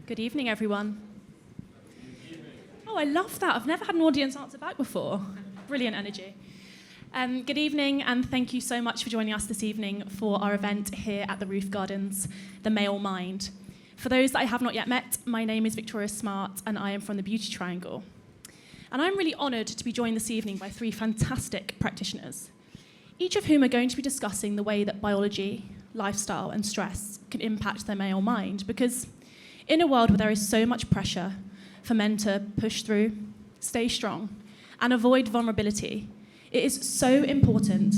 Good evening, everyone. Oh, I love that. I've never had an audience answer back before. Brilliant energy. Good evening, and thank you so much for joining us this evening for our event here at the Roof Gardens, The Male Mind. For those that I have not yet met, my name is Victoria Smart, and I am from the Beauty Triangle. And I'm really honoured to be joined this evening by three fantastic practitioners, each of whom are going to be discussing the way that biology, lifestyle, and stress can impact their male mind, because in a world where there is so much pressure for men to push through, stay strong, and avoid vulnerability, it is so important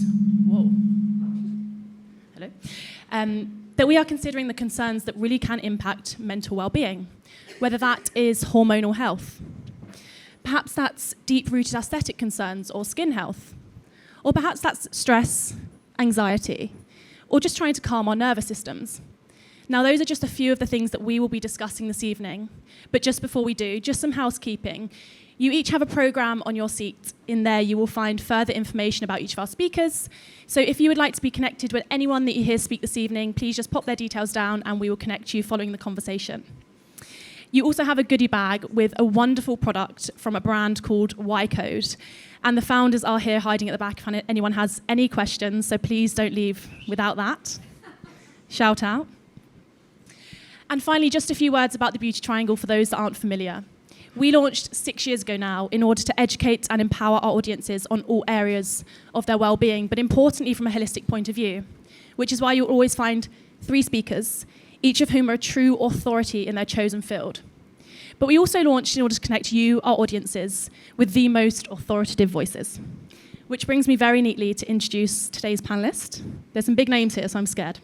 that we are considering the concerns that really can impact mental well-being, whether that is hormonal health. Perhaps that's deep-rooted aesthetic concerns or skin health, or perhaps that's stress, anxiety, or just trying to calm our nervous systems. Now, those are just a few of the things that we will be discussing this evening. But just before we do, just some housekeeping. You each have a programme on your seat. In there, you will find further information about each of our speakers. So if you would like to be connected with anyone that you hear speak this evening, please just pop their details down and we will connect you following the conversation. You also have a goodie bag with a wonderful product from a brand called Y-Code. And the founders are here hiding at the back if anyone has any questions, so please don't leave without that. Shout out. And finally, just a few words about the Beauty Triangle for those that aren't familiar. We launched 6 years ago now in order to educate and empower our audiences on all areas of their well-being, but importantly from a holistic point of view, which is why you'll always find 3 speakers, each of whom are a true authority in their chosen field. But we also launched in order to connect you, our audiences, with the most authoritative voices, which brings me very neatly to introduce today's panellist. There's some big names here, so I'm scared.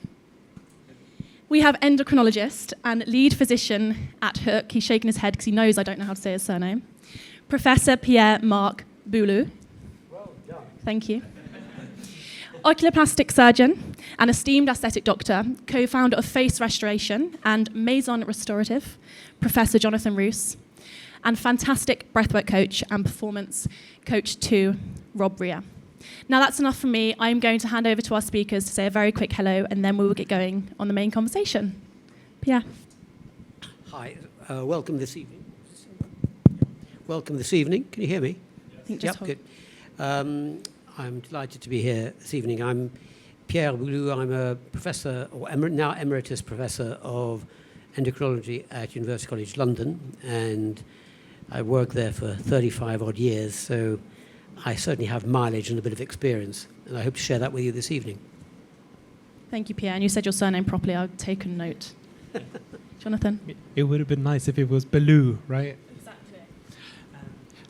We have endocrinologist and lead physician at Hook. He's shaking his head because he knows I don't know how to say his surname. Professor Pierre-Marc Bouloux. Well done. Thank you. Oculoplastic surgeon and esteemed aesthetic doctor, co-founder of Face Restoration and Maison Restorative, Professor Jonathan Roos, and fantastic breathwork coach and performance coach too, Rob Bria. Now that's enough from me. I'm going to hand over to our speakers to say a very quick hello, and then we will get going on the main conversation. Pierre. Hi, welcome this evening. Welcome this evening. Can you hear me? Yes. Yep, good. I'm delighted to be here this evening. I'm Pierre Bouloux. I'm a professor, or now emeritus professor of endocrinology at University College London, and I worked there for 35 odd years, so I certainly have mileage and a bit of experience, and I hope to share that with you this evening. Thank you, Pierre. And you said your surname properly. I'll take a note. Jonathan? It would have been nice if it was Bouloux, right? Exactly.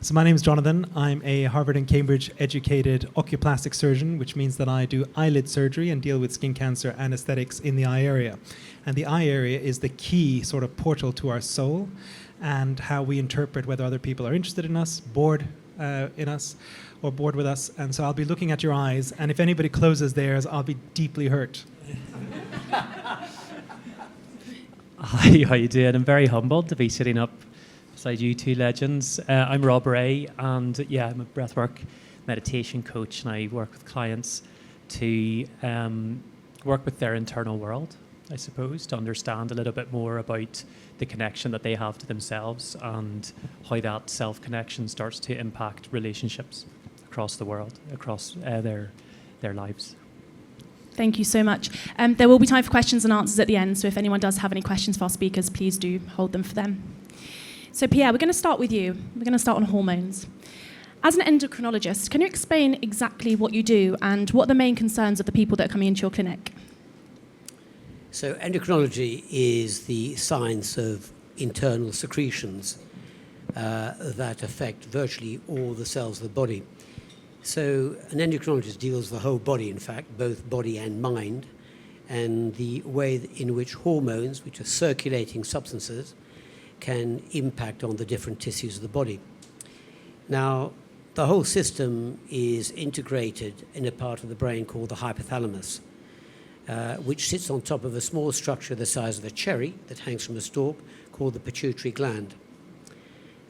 So my name is Jonathan. I'm a Harvard and Cambridge educated oculoplastic surgeon, which means that I do eyelid surgery and deal with skin cancer and aesthetics in the eye area. And the eye area is the key sort of portal to our soul and how we interpret whether other people are interested in us, bored in us, or bored with us. And so I'll be looking at your eyes, and if anybody closes theirs, I'll be deeply hurt. Hi, how you doing? I'm very humbled to be sitting up beside you two legends. I'm Rob Ray, and I'm a breathwork meditation coach, and I work with clients to work with their internal world, I suppose, to understand a little bit more about the connection that they have to themselves and how that self-connection starts to impact relationships across the world, across their lives. Thank you so much. There will be time for questions and answers at the end, so if anyone does have any questions for our speakers, please do hold them for them. So Pierre, we're going to start with you. We're going to start on hormones. As an endocrinologist, can you explain exactly what you do and what are the main concerns of the people that are coming into your clinic? So endocrinology is the science of internal secretions that affect virtually all the cells of the body. So an endocrinologist deals with the whole body, in fact, both body and mind, and the way in which hormones, which are circulating substances, can impact on the different tissues of the body. Now, the whole system is integrated in a part of the brain called the hypothalamus, which sits on top of a small structure the size of a cherry that hangs from a stalk called the pituitary gland.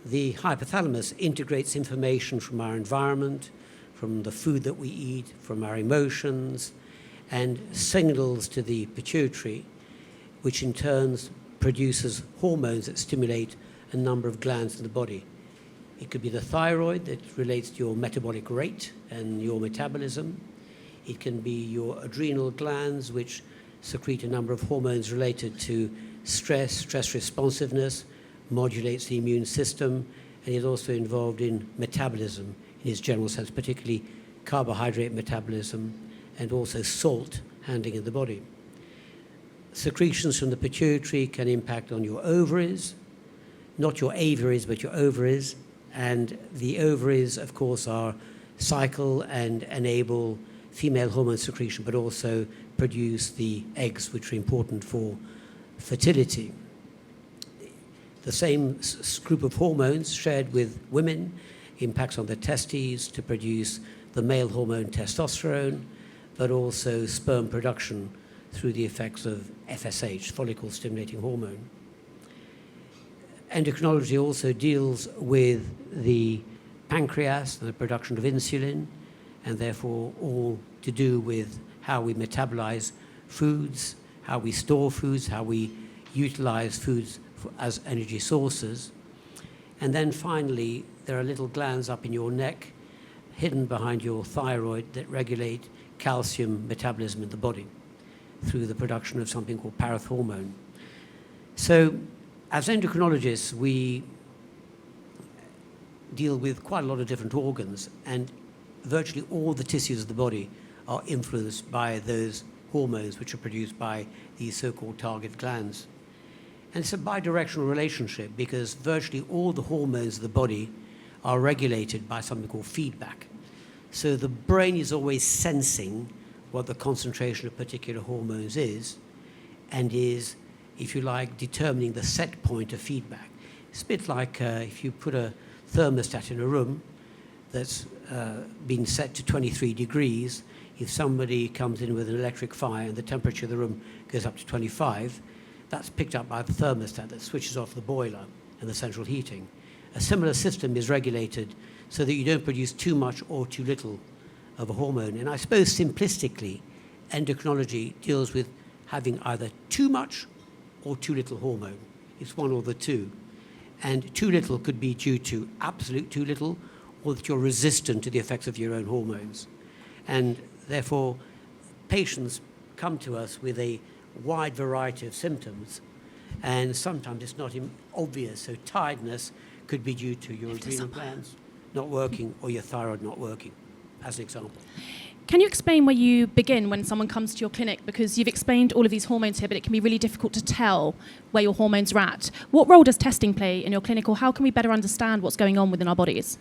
The hypothalamus integrates information from our environment, from the food that we eat, from our emotions, and signals to the pituitary, which in turn produces hormones that stimulate a number of glands in the body. It could be the thyroid that relates to your metabolic rate and your metabolism. It can be your adrenal glands, which secrete a number of hormones related to stress responsiveness, modulates the immune system, and is also involved in metabolism in its general sense, particularly carbohydrate metabolism and also salt handling in the body. Secretions from the pituitary can impact on your ovaries, not your aviaries, but your ovaries. And the ovaries, of course, cycle and enable female hormone secretion, but also produce the eggs, which are important for fertility. The same group of hormones shared with women impacts on the testes to produce the male hormone testosterone, but also sperm production through the effects of FSH, follicle-stimulating hormone. Endocrinology also deals with the pancreas and the production of insulin, and therefore all to do with how we metabolize foods, how we store foods, how we utilize foods as energy sources. And then finally, there are little glands up in your neck, hidden behind your thyroid, that regulate calcium metabolism in the body through the production of something called parathormone. So as endocrinologists, we deal with quite a lot of different organs, and virtually all the tissues of the body are influenced by those hormones which are produced by these so-called target glands. And it's a bidirectional relationship, because virtually all the hormones of the body are regulated by something called feedback. So the brain is always sensing what the concentration of particular hormones is, and is, if you like, determining the set point of feedback. It's a bit like if you put a thermostat in a room that's been set to 23 degrees, if somebody comes in with an electric fire and the temperature of the room goes up to 25, that's picked up by the thermostat that switches off the boiler and the central heating. A similar system is regulated so that you don't produce too much or too little of a hormone. And I suppose simplistically, endocrinology deals with having either too much or too little hormone. It's one or the two. And too little could be due to absolute too little, or that you're resistant to the effects of your own hormones. And therefore, patients come to us with a wide variety of symptoms, and sometimes it's not obvious. So tiredness could be due to your adrenal glands not working or your thyroid not working, as an example. Can you explain where you begin when someone comes to your clinic? Because you've explained all of these hormones here, but it can be really difficult to tell where your hormones are at. What role does testing play in your clinic, or how can we better understand what's going on within our bodies?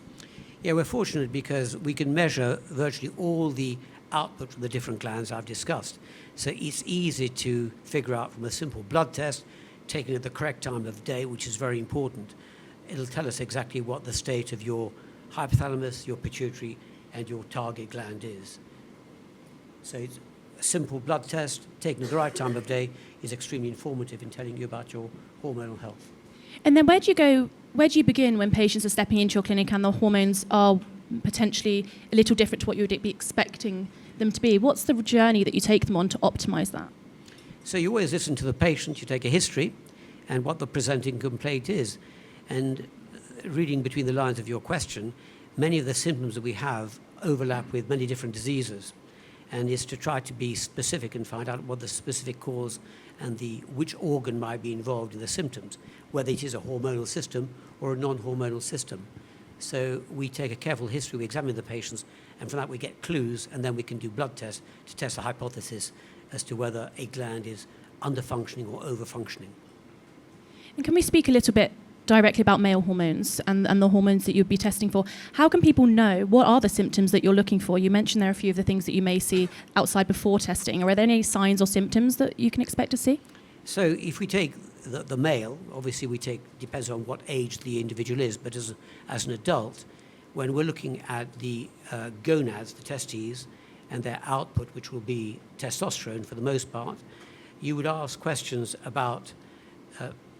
Yeah, we're fortunate because we can measure virtually all the output from the different glands I've discussed. So it's easy to figure out from a simple blood test, taken at the correct time of day, which is very important. It'll tell us exactly what the state of your hypothalamus, your pituitary, and your target gland is. So it's a simple blood test taken at the right time of day is extremely informative in telling you about your hormonal health. And then where do you begin when patients are stepping into your clinic and the hormones are potentially a little different to what you would be expecting them to be? What's the journey that you take them on to optimize that? So you always listen to the patient, you take a history and what the presenting complaint is. And reading between the lines of your question, many of the symptoms that we have overlap with many different diseases. And is to try to be specific and find out what the specific cause and which organ might be involved in the symptoms, whether it is a hormonal system or a non-hormonal system. So we take a careful history, we examine the patients, and from that we get clues, and then we can do blood tests to test a hypothesis as to whether a gland is under-functioning or over-functioning. And can we speak a little bit directly about male hormones and the hormones that you'd be testing for? How can people know what are the symptoms that you're looking for? You mentioned there are a few of the things that you may see outside before testing. Are there any signs or symptoms that you can expect to see? So if we take the male, obviously depends on what age the individual is, but as an adult, when we're looking at the gonads, the testes, and their output, which will be testosterone for the most part, you would ask questions about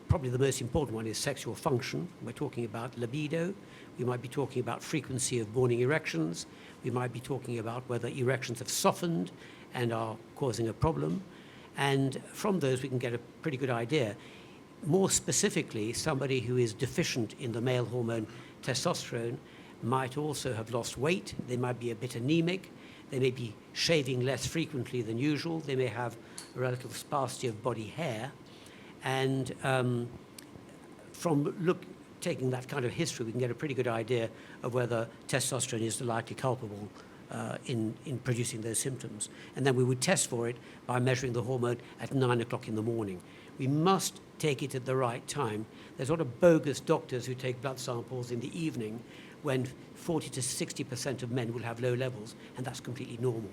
probably the most important one is sexual function. We're talking about libido. We might be talking about frequency of morning erections. We might be talking about whether erections have softened and are causing a problem. And from those, we can get a pretty good idea. more specifically, somebody who is deficient in the male hormone testosterone might also have lost weight. They might be a bit anemic. They may be shaving less frequently than usual. They may have a relative sparsity of body hair. And taking that kind of history, we can get a pretty good idea of whether testosterone is the likely culpable in producing those symptoms. And then we would test for it by measuring the hormone at 9 o'clock in the morning. We must take it at the right time. There's a lot of bogus doctors who take blood samples in the evening when 40 to 60% of men will have low levels, and that's completely normal.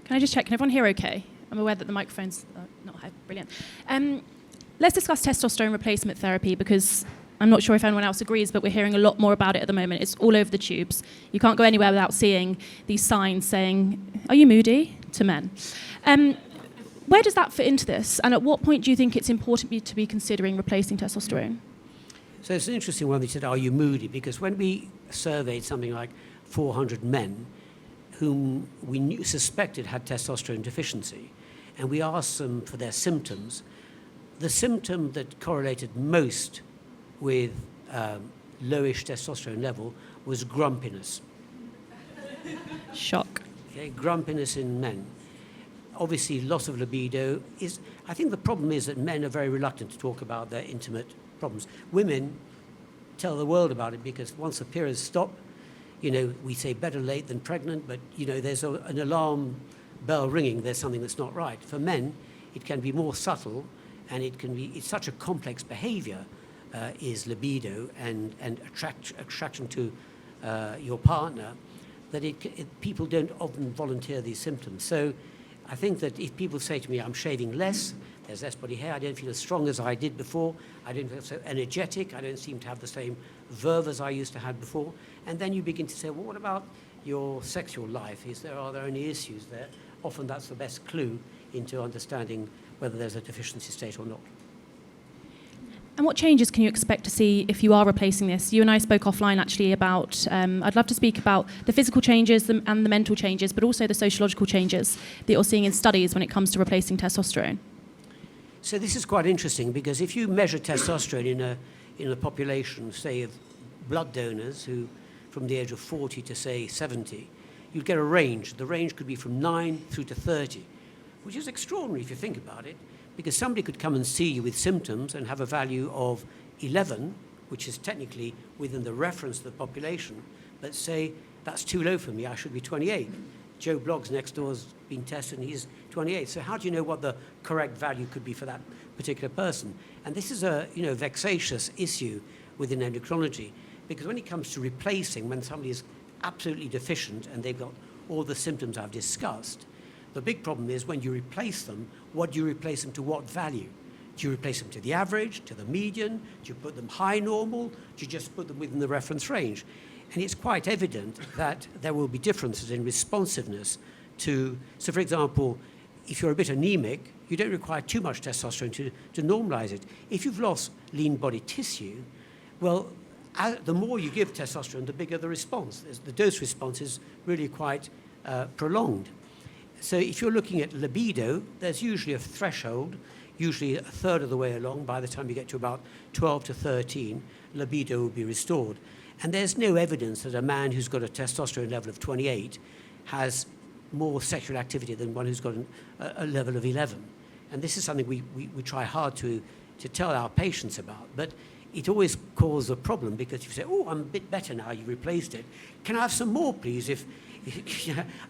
Can I just check, can everyone hear okay? I'm aware that the microphone's not high. Brilliant. Let's discuss testosterone replacement therapy, because I'm not sure if anyone else agrees, but we're hearing a lot more about it at the moment. It's all over the tubes. You can't go anywhere without seeing these signs saying, "Are you moody?" to men. Where does that fit into this? And at what point do you think it's important to be considering replacing testosterone? So it's an interesting one. They said, "Are you moody?" Because when we surveyed something like 400 men whom we suspected had testosterone deficiency, and we asked them for their symptoms, the symptom that correlated most with lowish testosterone level was grumpiness. Shock. Okay, grumpiness in men. Obviously, loss of libido is, I think the problem is that men are very reluctant to talk about their intimate problems. Women tell the world about it because once the periods stop, we say better late than pregnant, but, there's an alarm bell ringing, there's something that's not right. For men, it can be more subtle, and it's such a complex behavior, is libido and attraction to your partner, that people don't often volunteer these symptoms. So I think that if people say to me, "I'm shaving less, there's less body hair, I don't feel as strong as I did before, I don't feel so energetic, I don't seem to have the same verve as I used to have before," and then you begin to say, "Well, what about your sexual life? Are there any issues there?" Often that's the best clue into understanding whether there's a deficiency state or not. And what changes can you expect to see if you are replacing this? You and I spoke offline actually about, I'd love to speak about the physical changes and the mental changes, but also the sociological changes that you're seeing in studies when it comes to replacing testosterone. So this is quite interesting, because if you measure testosterone in a population, say, of blood donors who, from the age of 40 to, say, 70, you'd get a range. The range could be from 9 through to 30, which is extraordinary if you think about it, because somebody could come and see you with symptoms and have a value of 11, which is technically within the reference of the population, but say, "That's too low for me, I should be 28. Joe Bloggs next door has been tested and he's 28. So how do you know what the correct value could be for that particular person? And this is a vexatious issue within endocrinology, because when it comes to replacing, when somebody is absolutely deficient and they've got all the symptoms I've discussed, the big problem is when you replace them, what do you replace them to what value? Do you replace them to the average, to the median? Do you put them high normal? Do you just put them within the reference range? And it's quite evident that there will be differences in responsiveness to, so for example, if you're a bit anemic, you don't require too much testosterone to normalize it. If you've lost lean body tissue, well, the more you give testosterone, the bigger the response. The dose response is really quite prolonged. So if you're looking at libido, there's usually a threshold, usually a third of the way along. By the time you get to about 12 to 13, libido will be restored. And there's no evidence that a man who's got a testosterone level of 28 has more sexual activity than one who's got a level of 11. And this is something we try hard to tell our patients about. But it always causes a problem, because you say, "Oh, I'm a bit better now, you replaced it. Can I have some more, please? If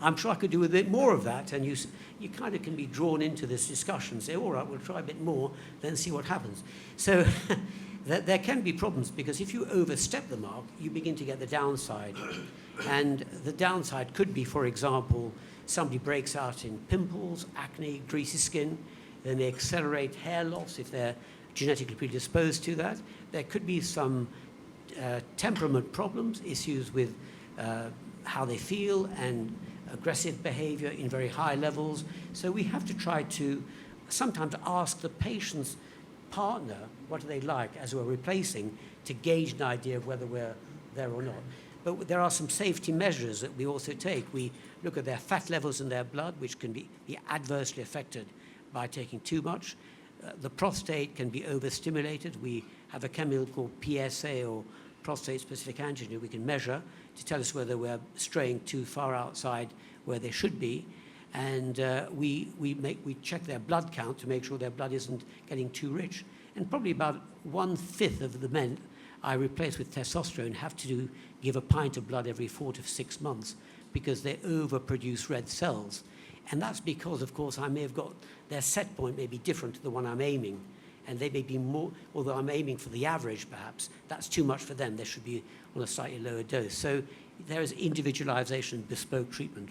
I'm sure I could do a bit more of that." And you kind of can be drawn into this discussion, say, "All right, we'll try a bit more, then see what happens." So there can be problems, because if you overstep the mark, you begin to get the downside. And the downside could be, for example, somebody breaks out in pimples, acne, greasy skin. They may accelerate hair loss if they're genetically predisposed to that. There could be some temperament problems, issues with how they feel, and aggressive behavior in very high levels. So we have to try to sometimes ask the patient's partner what do they like as we're replacing, to gauge an idea of whether we're there or not. But there are some safety measures that we also take. We look at their fat levels in their blood, which can be adversely affected by taking too much. The prostate can be overstimulated. We have a chemical called PSA, or prostate-specific antigen, we can measure to tell us whether we're straying too far outside where they should be. And we check their blood count to make sure their blood isn't getting too rich. And probably about 1/5 of the men I replace with testosterone have to give a pint of blood every 4 to 6 months because they overproduce red cells. And that's because, of course, I may have got their set point may be different to the one I'm aiming. And they may be more, although I'm aiming for the average perhaps, that's too much for them. They should be on a slightly lower dose. So there is individualization, bespoke treatment.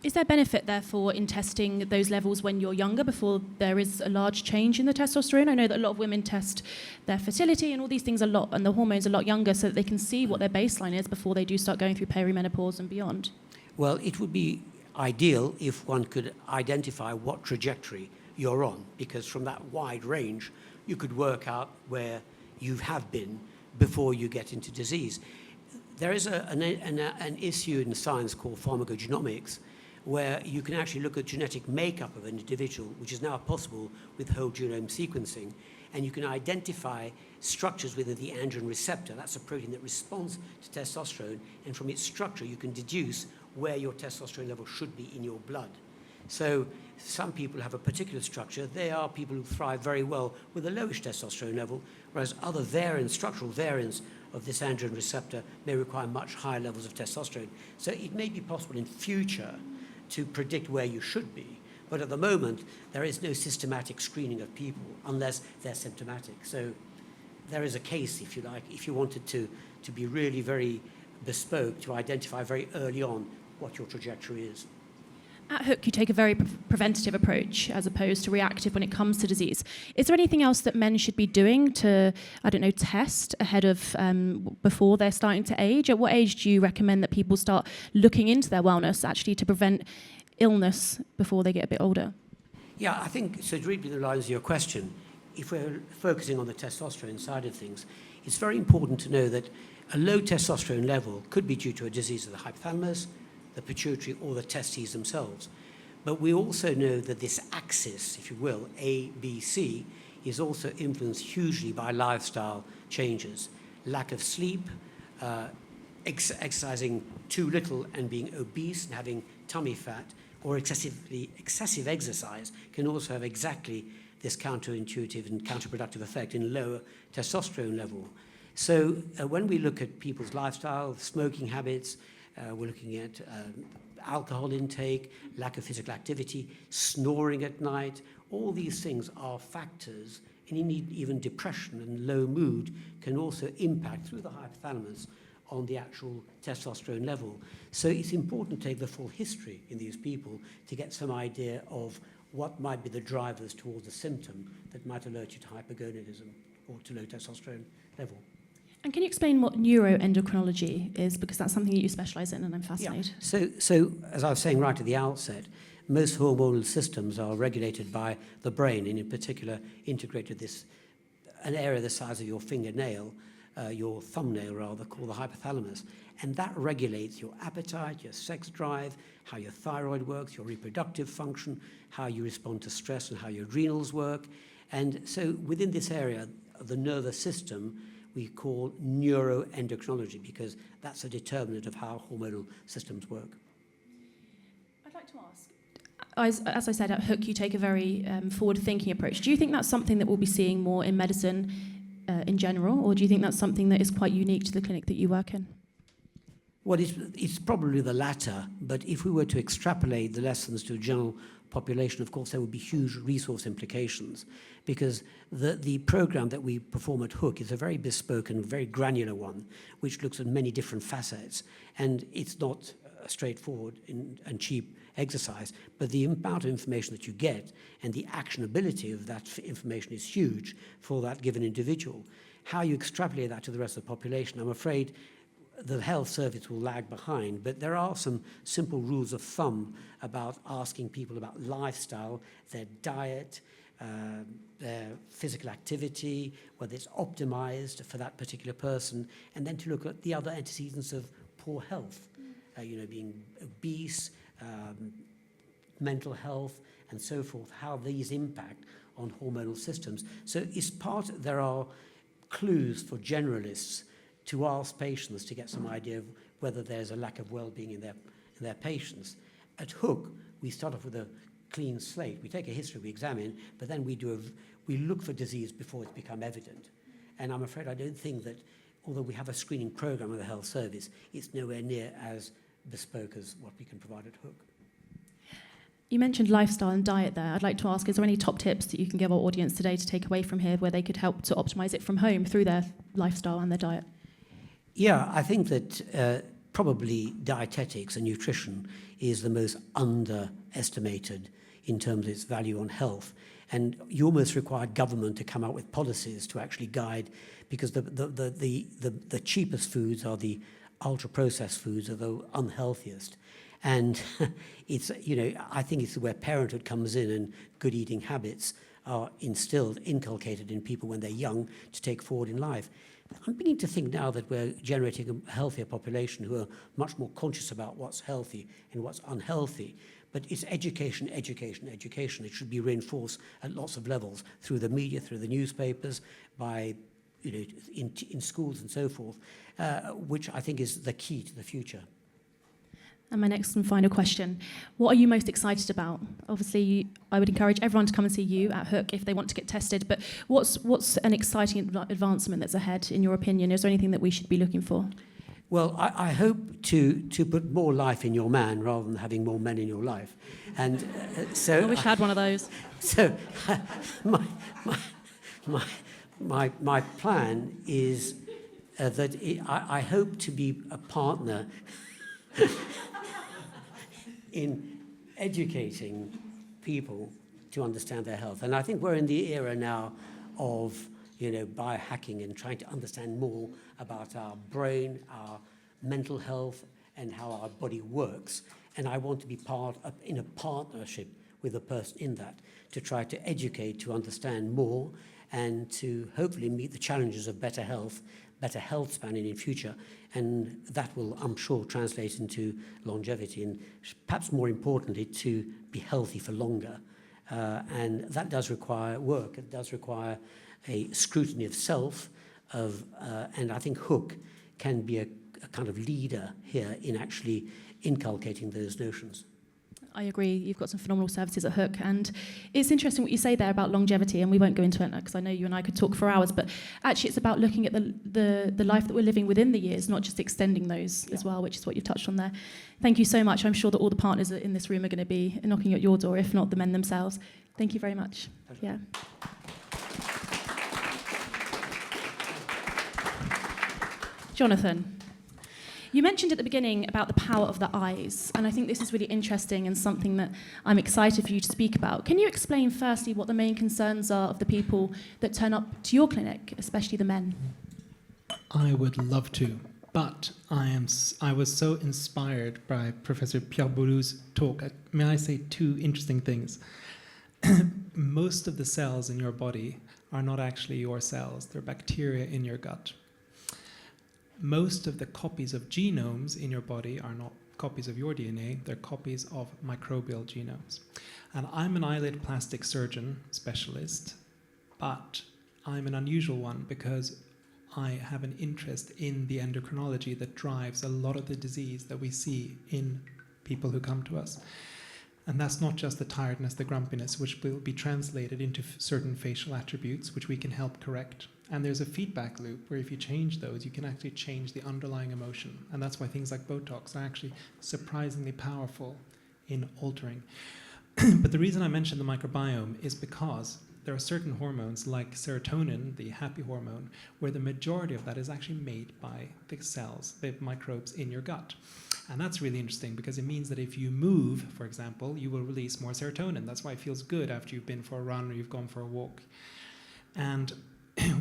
Is there benefit, therefore, in testing those levels when you're younger before there is a large change in the testosterone? I know that a lot of women test their fertility and all these things a lot, and the hormones a lot younger, so that they can see what their baseline is before they do start going through perimenopause and beyond. Well, it would be ideal if one could identify what trajectory you're on, because from that wide range, you could work out where you have been before you get into disease. There is an issue in science called pharmacogenomics, where you can actually look at genetic makeup of an individual, which is now possible with whole genome sequencing, and you can identify structures within the androgen receptor. That's a protein that responds to testosterone, and from its structure you can deduce where your testosterone level should be in your blood. So some people have a particular structure. They are people who thrive very well with a lowish testosterone level, whereas other variants, structural variants of this androgen receptor may require much higher levels of testosterone. So it may be possible in future to predict where you should be. But at the moment, there is no systematic screening of people unless they're symptomatic. So there is a case, if you like, if you wanted to be really very bespoke, to identify very early on what your trajectory is. At Hook, you take a very preventative approach as opposed to reactive when it comes to disease. Is there anything else that men should be doing to, test ahead of before they're starting to age? At what age do you recommend that people start looking into their wellness actually to prevent illness before they get a bit older? Yeah, I think, so to read between the lines of your question, if we're focusing on the testosterone side of things, it's very important to know that a low testosterone level could be due to a disease of the hypothalamus, the pituitary, or the testes themselves. But we also know that this axis, if you will, A, B, C, is also influenced hugely by lifestyle changes. Lack of sleep, exercising too little and being obese and having tummy fat, or excessive exercise can also have exactly this counterintuitive and counterproductive effect in lower testosterone level. So when we look at people's lifestyle, smoking habits, we're looking at alcohol intake, lack of physical activity, snoring at night. All these things are factors, and indeed even depression and low mood can also impact through the hypothalamus on the actual testosterone level. So it's important to take the full history in these people to get some idea of what might be the drivers towards a symptom that might alert you to hypergonadism or to low testosterone level. And can you explain what neuroendocrinology is? Because that's something that you specialise in, and I'm fascinated. Yeah. So as I was saying right at the outset, most hormonal systems are regulated by the brain, and in particular integrated an area the size of your fingernail, your thumbnail rather, called the hypothalamus. And that regulates your appetite, your sex drive, how your thyroid works, your reproductive function, how you respond to stress, and how your adrenals work. And so within this area of the nervous system, we call neuroendocrinology, because that's a determinant of how hormonal systems work. I'd like to ask, as I said, at Hook, you take a very forward-thinking approach. Do you think that's something that we'll be seeing more in medicine in general, or do you think that's something that is quite unique to the clinic that you work in? Well, it's probably the latter, but if we were to extrapolate the lessons to a general population, of course, there would be huge resource implications, because the program that we perform at Hook is a very bespoke and very granular one, which looks at many different facets, and it's not a straightforward and cheap exercise, but the amount of information that you get and the actionability of that information is huge for that given individual. How you extrapolate that to the rest of the population, I'm afraid the health service will lag behind, but there are some simple rules of thumb about asking people about lifestyle, their diet, their physical activity, whether it's optimized for that particular person, and then to look at the other antecedents of poor health, being obese, mental health, and so forth, how these impact on hormonal systems. So there are clues for generalists to ask patients to get some idea of whether there's a lack of well-being in their patients. At Hook, we start off with a clean slate. We take a history, we examine, but then we look for disease before it's become evident. And I'm afraid I don't think that, although we have a screening program of the health service, it's nowhere near as bespoke as what we can provide at Hook. You mentioned lifestyle and diet there. I'd like to ask, is there any top tips that you can give our audience today to take away from here where they could help to optimise it from home through their lifestyle and their diet? Yeah, I think that probably dietetics and nutrition is the most underestimated in terms of its value on health. And you almost require government to come out with policies to actually guide, because the cheapest foods are the ultra-processed foods, are the unhealthiest. And I think it's where parenthood comes in, and good eating habits are inculcated in people when they're young to take forward in life. I'm beginning to think now that we're generating a healthier population who are much more conscious about what's healthy and what's unhealthy. But it's education, education, education. It should be reinforced at lots of levels, through the media, through the newspapers, by in schools and so forth, which I think is the key to the future. And my next and final question, what are you most excited about? Obviously, I would encourage everyone to come and see you at Hook if they want to get tested, but what's an exciting advancement that's ahead, in your opinion? Is there anything that we should be looking for? Well, I hope to put more life in your man rather than having more men in your life. And so I wish I had one of those. So my plan is that I hope to be a partner in educating people to understand their health. And I think we're in the era now of biohacking and trying to understand more about our brain, our mental health, and how our body works. And I want to be in a partnership with a person in that, to try to educate, to understand more, and to hopefully meet the challenges of better health span in the future. And that will, I'm sure, translate into longevity, and perhaps more importantly, to be healthy for longer. And that does require work. It does require a scrutiny of self, and I think Hook can be a kind of leader here in actually inculcating those notions. I agree. You've got some phenomenal services at Hook, and it's interesting what you say there about longevity, and we won't go into it because I know you and I could talk for hours, but actually it's about looking at the life that we're living within the years, not just extending those as well, which is what you've touched on there. Thank you so much. I'm sure that all the partners in this room are going to be knocking at your door, if not the men themselves. Thank you very much. Yeah. Jonathan, you mentioned at the beginning about the power of the eyes, and I think this is really interesting and something that I'm excited for you to speak about. Can you explain firstly what the main concerns are of the people that turn up to your clinic, especially the men? I would love to, but I was so inspired by Professor Pierre-Marc Bouloux's talk. May I say two interesting things? Most of the cells in your body are not actually your cells. They're bacteria in your gut. Most of the copies of genomes in your body are not copies of your DNA, they're copies of microbial genomes. And I'm an eyelid plastic surgeon specialist, but I'm an unusual one because I have an interest in the endocrinology that drives a lot of the disease that we see in people who come to us. And that's not just the tiredness, the grumpiness, which will be translated into certain facial attributes, which we can help correct. And there's a feedback loop where if you change those, you can actually change the underlying emotion. And that's why things like Botox are actually surprisingly powerful in altering. But the reason I mentioned the microbiome is because there are certain hormones like serotonin, the happy hormone, where the majority of that is actually made by the cells, the microbes in your gut. And that's really interesting because it means that if you move, for example, you will release more serotonin. That's why it feels good after you've been for a run or you've gone for a walk. And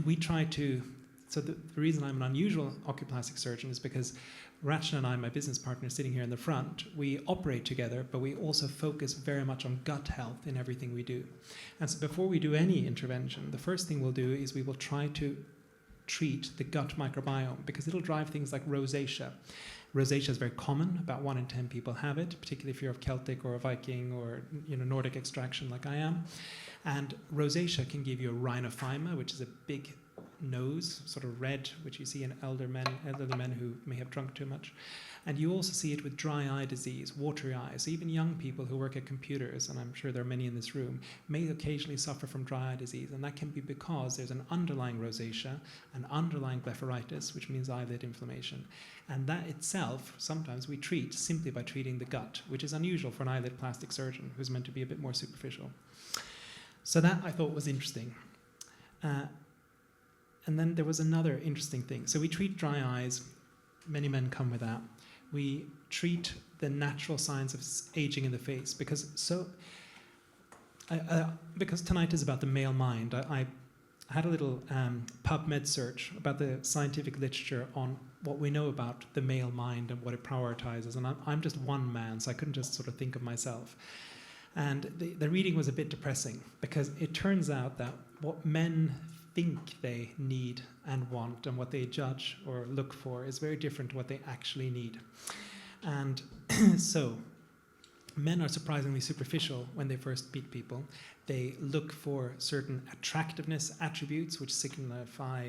we try to, so the reason I'm an unusual oculoplastic surgeon is because Rachel and I, my business partner, sitting here in the front, we operate together, but we also focus very much on gut health in everything we do. And so before we do any intervention, the first thing we'll do is we will try to treat the gut microbiome because it'll drive things like rosacea. Rosacea is very common. About 1 in 10 people have it, particularly if you're of Celtic or a Viking or Nordic extraction like I am. And rosacea can give you a rhinophyma, which is a big nose, sort of red, which you see in elderly men who may have drunk too much. And you also see it with dry eye disease, watery eyes. So even young people who work at computers, and I'm sure there are many in this room, may occasionally suffer from dry eye disease. And that can be because there's an underlying rosacea, an underlying blepharitis, which means eyelid inflammation. And that itself, sometimes we treat simply by treating the gut, which is unusual for an eyelid plastic surgeon who's meant to be a bit more superficial. So that I thought was interesting. And then there was another interesting thing. So we treat dry eyes. Many men come with that. We treat the natural signs of aging in the face because tonight is about the male mind. I had a little PubMed search about the scientific literature on what we know about the male mind and what it prioritizes. And I'm just one man, so I couldn't just sort of think of myself. And the reading was a bit depressing because it turns out that what men think they need and want and what they judge or look for is very different to what they actually need. And so men are surprisingly superficial when they first meet people. They look for certain attractiveness attributes which signify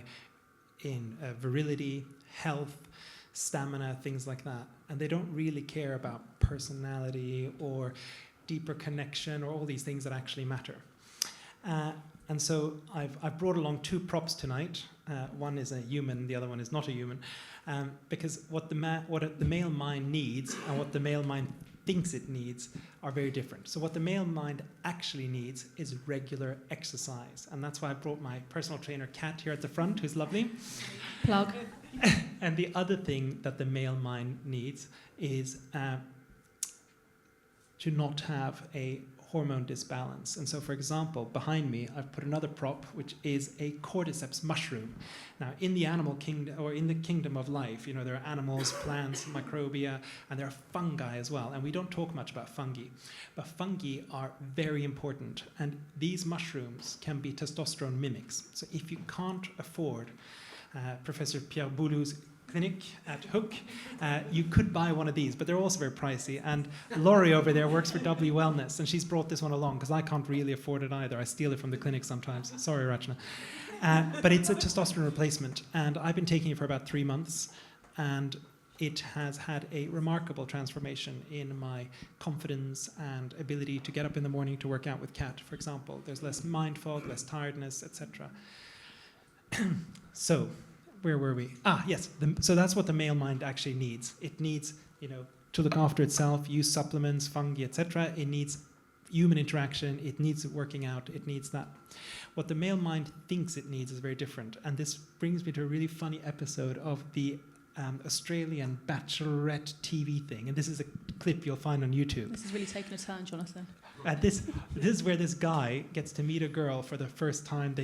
in virility, health, stamina, things like that. And they don't really care about personality or deeper connection or all these things that actually matter. And so I've brought along 2 props tonight. One is a human, the other one is not a human, because what the male mind needs and what the male mind thinks it needs are very different. So what the male mind actually needs is regular exercise, and that's why I brought my personal trainer Kat here at the front, who's lovely. Plug. And the other thing that the male mind needs is to not have a hormone disbalance. And so, for example, behind me, I've put another prop, which is a cordyceps mushroom. Now, in the animal kingdom, or in the kingdom of life, there are animals, plants, microbia, and there are fungi as well. And we don't talk much about fungi. But fungi are very important. And these mushrooms can be testosterone mimics. So if you can't afford Professor Pierre-Marc Bouloux's clinic at Hook, you could buy one of these, but they're also very pricey. And Laurie over there works for W Wellness, and she's brought this one along because I can't really afford it either. I steal it from the clinic sometimes. Sorry, Rachna. But it's a testosterone replacement, and I've been taking it for about 3 months, and it has had a remarkable transformation in my confidence and ability to get up in the morning to work out with Kat, for example. There's less mind fog, less tiredness, etc. So, where were we? Yes. So that's what the male mind actually needs. It needs, to look after itself, use supplements, fungi, etc. It needs human interaction. It needs working out. It needs that. What the male mind thinks it needs is very different. And this brings me to a really funny episode of the Australian Bachelorette TV thing. And this is a clip you'll find on YouTube. This is really taking a turn, Jonathan. This is where this guy gets to meet a girl for the first time.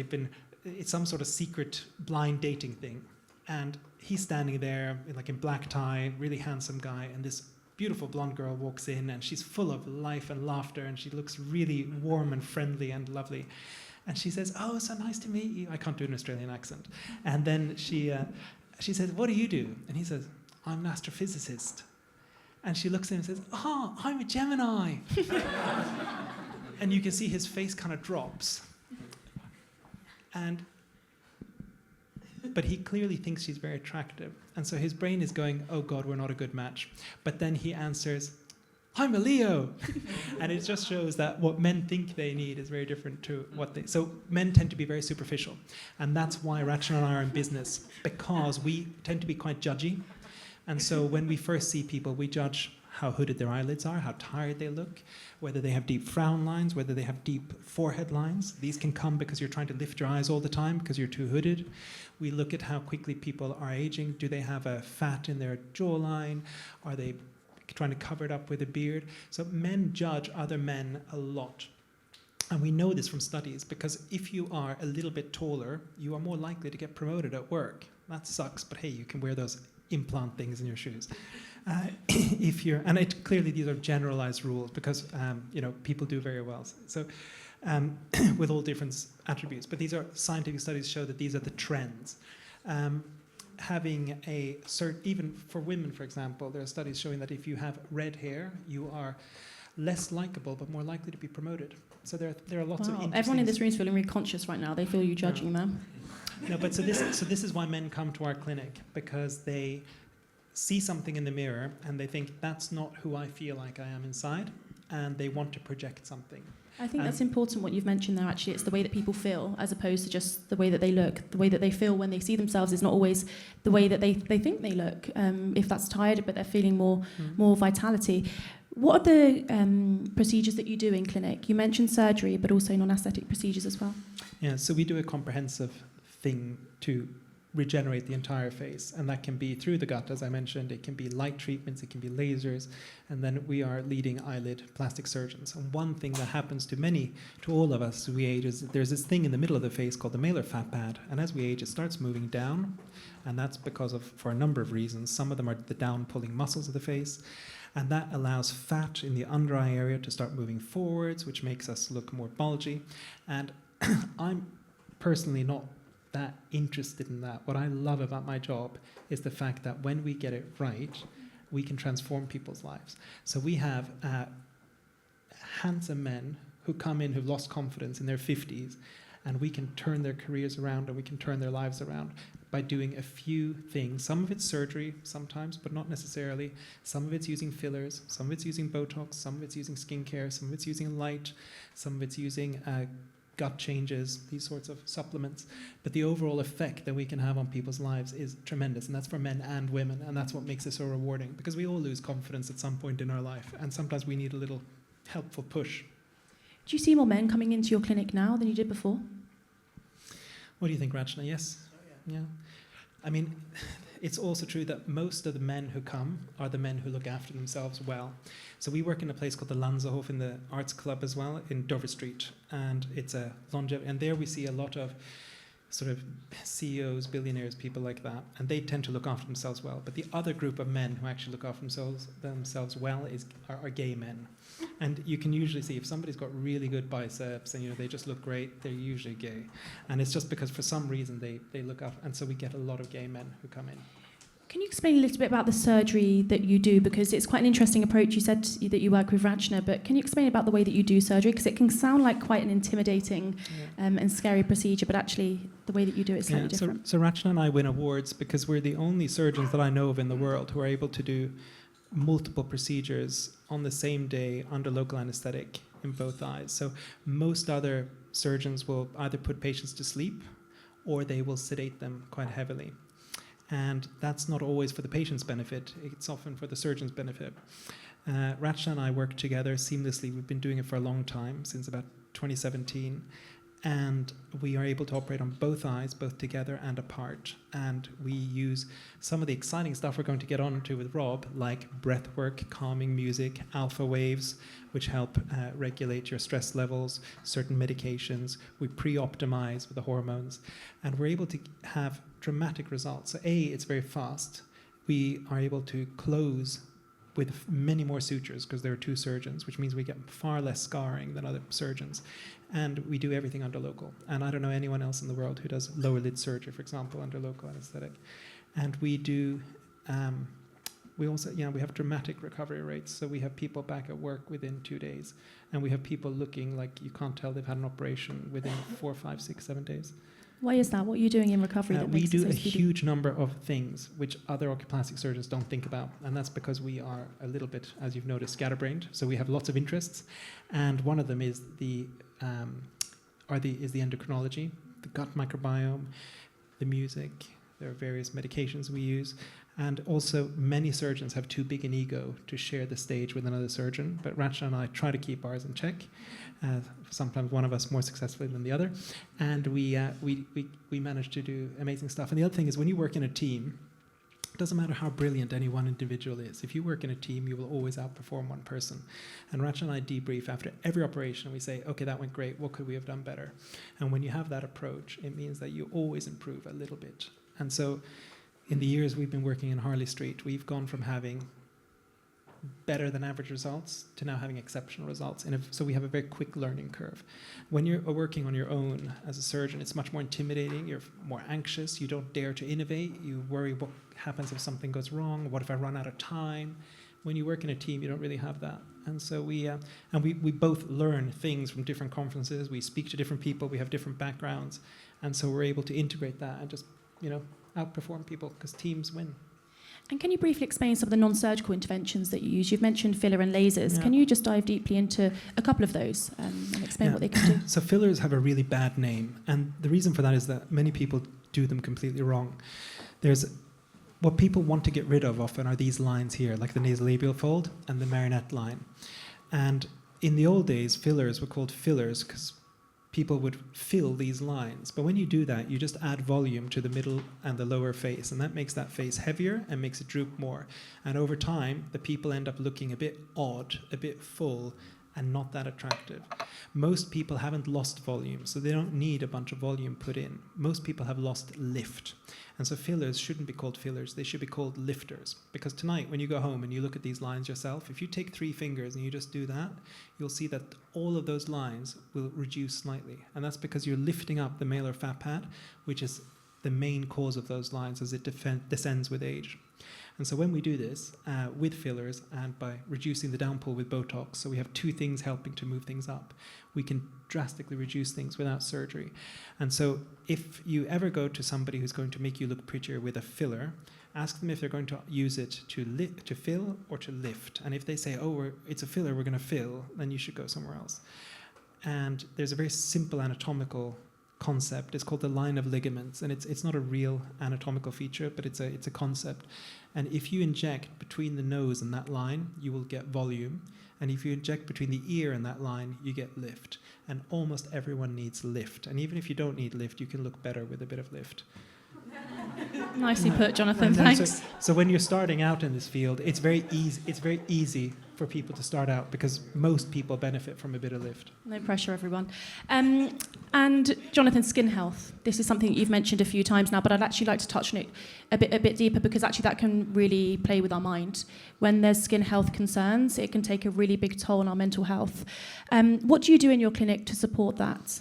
It's some sort of secret blind dating thing. And he's standing there in black tie, really handsome guy, and this beautiful blonde girl walks in, and she's full of life and laughter, and she looks really warm and friendly and lovely. And she says, "Oh, so nice to meet you." I can't do an Australian accent. And then she says, "What do you do?" And he says, "I'm an astrophysicist." And she looks at him and says, "Ah, I'm a Gemini." And you can see his face kind of drops. But he clearly thinks she's very attractive. And so his brain is going, "Oh God, we're not a good match." But then he answers, "I'm a Leo." And it just shows that what men think they need is very different to what they... So men tend to be very superficial. And that's why Rachel and I are in business, because we tend to be quite judgy. And so when we first see people, we judge how hooded their eyelids are, how tired they look, whether they have deep frown lines, whether they have deep forehead lines. These can come because you're trying to lift your eyes all the time because you're too hooded. We look at how quickly people are aging. Do they have a fat in their jawline? Are they trying to cover it up with a beard? So men judge other men a lot. And we know this from studies, because if you are a little bit taller, you are more likely to get promoted at work. That sucks, but hey, you can wear those implant things in your shoes. Clearly these are generalized rules because people do very well. So with all different attributes, but these are scientific studies show that these are the trends. having even for women, for example, there are studies showing that if you have red hair, you are less likable but more likely to be promoted. So there are lots of interesting... Everyone in this room is feeling really conscious right now. They feel you judging them. No, but so this is why men come to our clinic, because they see something in the mirror and they think, that's not who I feel like I am inside, and they want to project something. I think that's important what you've mentioned there, actually. It's the way that people feel as opposed to just the way that they look. The way that they feel when they see themselves is not always the way that they think they look. If that's tired, but they're feeling more vitality. What are the procedures that you do in clinic? You mentioned surgery, but also non-aesthetic procedures as well. Yeah, so we do a comprehensive thing to regenerate the entire face, and that can be through the gut, as I mentioned. It can be light treatments, it can be lasers, and then we are leading eyelid plastic surgeons. And one thing that happens to all of us as we age, is that there's this thing in the middle of the face called the malar fat pad, and as we age it starts moving down, and that's for a number of reasons. Some of them are the down pulling muscles of the face, and that allows fat in the under eye area to start moving forwards, which makes us look more bulgy. And I'm personally not that interested in that. What I love about my job is the fact that when we get it right, we can transform people's lives. So we have handsome men who come in who've lost confidence in their 50s, and we can turn their careers around and we can turn their lives around by doing a few things. Some of it's surgery sometimes, but not necessarily. Some of it's using fillers, some of it's using Botox, some of it's using skincare, some of it's using light, some of it's using gut changes, these sorts of supplements. But the overall effect that we can have on people's lives is tremendous, and that's for men and women, and that's what makes it so rewarding, because we all lose confidence at some point in our life, and sometimes we need a little helpful push. Do you see more men coming into your clinic now than you did before? What do you think, Rachna? Yes? Yeah. I mean, it's also true that most of the men who come are the men who look after themselves well. So we work in a place called the Lanzahof in the Arts Club as well, in Dover Street. And it's a longevity, and there we see a lot of sort of CEOs, billionaires, people like that, and they tend to look after themselves well. But the other group of men who actually look after themselves well are gay men. And you can usually see if somebody's got really good biceps and they just look great, they're usually gay. And it's just because for some reason they look up, and so we get a lot of gay men who come in. Can you explain a little bit about the surgery that you do? Because it's quite an interesting approach. You said that you work with Rachna, but can you explain about the way that you do surgery? Because it can sound like quite an intimidating and scary procedure, but actually the way that you do it is slightly different. So Rachna and I win awards because we're the only surgeons that I know of in the world who are able to do multiple procedures on the same day under local anesthetic in both eyes. So most other surgeons will either put patients to sleep or they will sedate them quite heavily. And that's not always for the patient's benefit, it's often for the surgeon's benefit. Rachna and I work together seamlessly. We've been doing it for a long time, since about 2017. And we are able to operate on both eyes, both together and apart. And we use some of the exciting stuff we're going to get on to with Rob, like breathwork, calming music, alpha waves, which help regulate your stress levels, certain medications. We pre-optimize with the hormones. And we're able to have dramatic results. So it's very fast. We are able to close with many more sutures because there are two surgeons, which means we get far less scarring than other surgeons. And we do everything under local. And I don't know anyone else in the world who does lower lid surgery, for example, under local anesthetic. And we do, we also, we have dramatic recovery rates. So we have people back at work within 2 days. And we have people looking like you can't tell they've had an operation within 4, 5, 6, 7 days. Why is that? What are you doing in recovery that we makes do it so a speedy? huge number of things which other oculoplastic surgeons don't think about, and that's because we are a little bit, as you've noticed, scatterbrained. So we have lots of interests, and one of them is the endocrinology, the gut microbiome, the music. There are various medications we use, and also many surgeons have too big an ego to share the stage with another surgeon. But Rachna and I try to keep ours in check. Sometimes one of us more successfully than the other, and we manage to do amazing stuff. And the other thing is, when you work in a team, it doesn't matter how brilliant any one individual is. If you work in a team, you will always outperform one person. And Rachna and I debrief after every operation. We say, okay, that went great. What could we have done better? And when you have that approach, it means that you always improve a little bit. And so in the years we've been working in Harley Street, we've gone from having better than average results to now having exceptional results. So we have a very quick learning curve. When you're working on your own as a surgeon, it's much more intimidating. You're more anxious. You don't dare to innovate. You worry what happens if something goes wrong. What if I run out of time? When you work in a team, you don't really have that. And so we both learn things from different conferences. We speak to different people. We have different backgrounds. And so we're able to integrate that and just, outperform people because teams win. And can you briefly explain some of the non-surgical interventions that you use? You've mentioned filler and lasers. Yeah. Can you just dive deeply into a couple of those and explain what they can do? So fillers have a really bad name. And the reason for that is that many people do them completely wrong. What people want to get rid of often are these lines here, like the nasolabial fold and the marionette line. And in the old days, fillers were called fillers because people would fill these lines. But when you do that, you just add volume to the middle and the lower face, and that makes that face heavier and makes it droop more. And over time, the people end up looking a bit odd, a bit full, and not that attractive. Most people haven't lost volume, so they don't need a bunch of volume put in. Most people have lost lift. And so fillers shouldn't be called fillers, they should be called lifters. Because tonight, when you go home and you look at these lines yourself, if you take 3 fingers and you just do that, you'll see that all of those lines will reduce slightly. And that's because you're lifting up the malar fat pad, which is the main cause of those lines as it descends with age. And so when we do this with fillers and by reducing the downpull with Botox, so we have 2 things helping to move things up, we can drastically reduce things without surgery. And so if you ever go to somebody who's going to make you look prettier with a filler, ask them if they're going to use it to fill or to lift. And if they say, it's a filler, we're going to fill, then you should go somewhere else. And there's a very simple anatomical concept. It's called the line of ligaments, and it's not a real anatomical feature, but it's a concept. And if you inject between the nose and that line, you will get volume. And if you inject between the ear and that line, you get lift. And almost everyone needs lift. And even if you don't need lift, you can look better with a bit of lift. Nicely put, Jonathan. And Thanks. So when you're starting out in this field, it's very easy for people to start out because most people benefit from a bit of lift. No pressure, everyone. And Jonathan, skin health. This is something that you've mentioned a few times now, but I'd actually like to touch on it a bit deeper because actually that can really play with our mind. When there's skin health concerns, it can take a really big toll on our mental health. What do you do in your clinic to support that?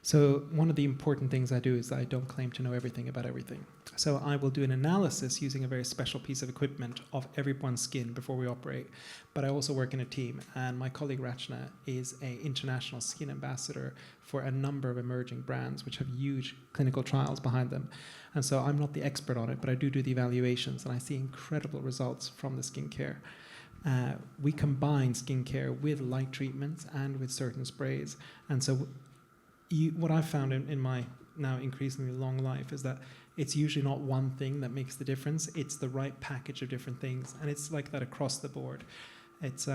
So one of the important things I do is I don't claim to know everything about everything. So I will do an analysis using a very special piece of equipment of everyone's skin before we operate. But I also work in a team, and my colleague Rachna is an international skin ambassador for a number of emerging brands which have huge clinical trials behind them. And so I'm not the expert on it, but I do the evaluations, and I see incredible results from the skincare. We combine skincare with light treatments and with certain sprays. And so what I've found in my now increasingly long life is that it's usually not one thing that makes the difference. It's the right package of different things. And it's like that across the board. It's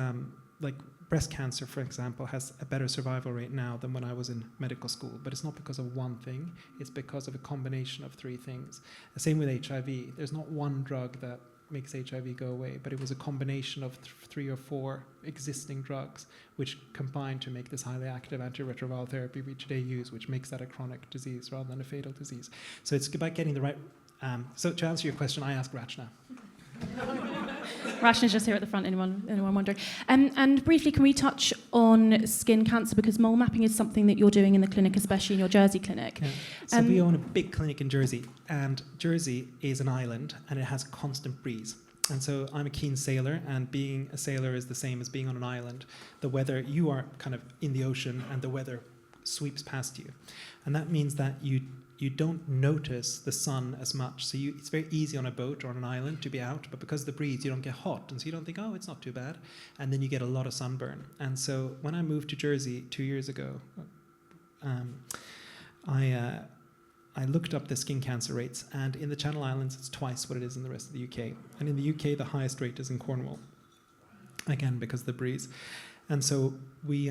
like breast cancer, for example, has a better survival rate now than when I was in medical school. But it's not because of one thing. It's because of a combination of 3 things. The same with HIV. There's not one drug that makes HIV go away, but it was a combination of 3 or 4 existing drugs which combined to make this highly active antiretroviral therapy we today use, which makes that a chronic disease rather than a fatal disease. So it's about getting the right... so to answer your question, I ask Rachna. Rachna's just here at the front, anyone wondering. And briefly, can we touch on skin cancer? Because mole mapping is something that you're doing in the clinic, especially in your Jersey clinic. Yeah. So we own a big clinic in Jersey, and Jersey is an island, and it has constant breeze. And so I'm a keen sailor, and being a sailor is the same as being on an island. The weather, you are kind of in the ocean, and the weather sweeps past you. And that means that you don't notice the sun as much. So it's very easy on a boat or on an island to be out, but because of the breeze, you don't get hot. And so you don't think, it's not too bad. And then you get a lot of sunburn. And so when I moved to Jersey 2 years ago, I looked up the skin cancer rates. And in the Channel Islands, it's twice what it is in the rest of the UK. And in the UK, the highest rate is in Cornwall. Again, because of the breeze. And so we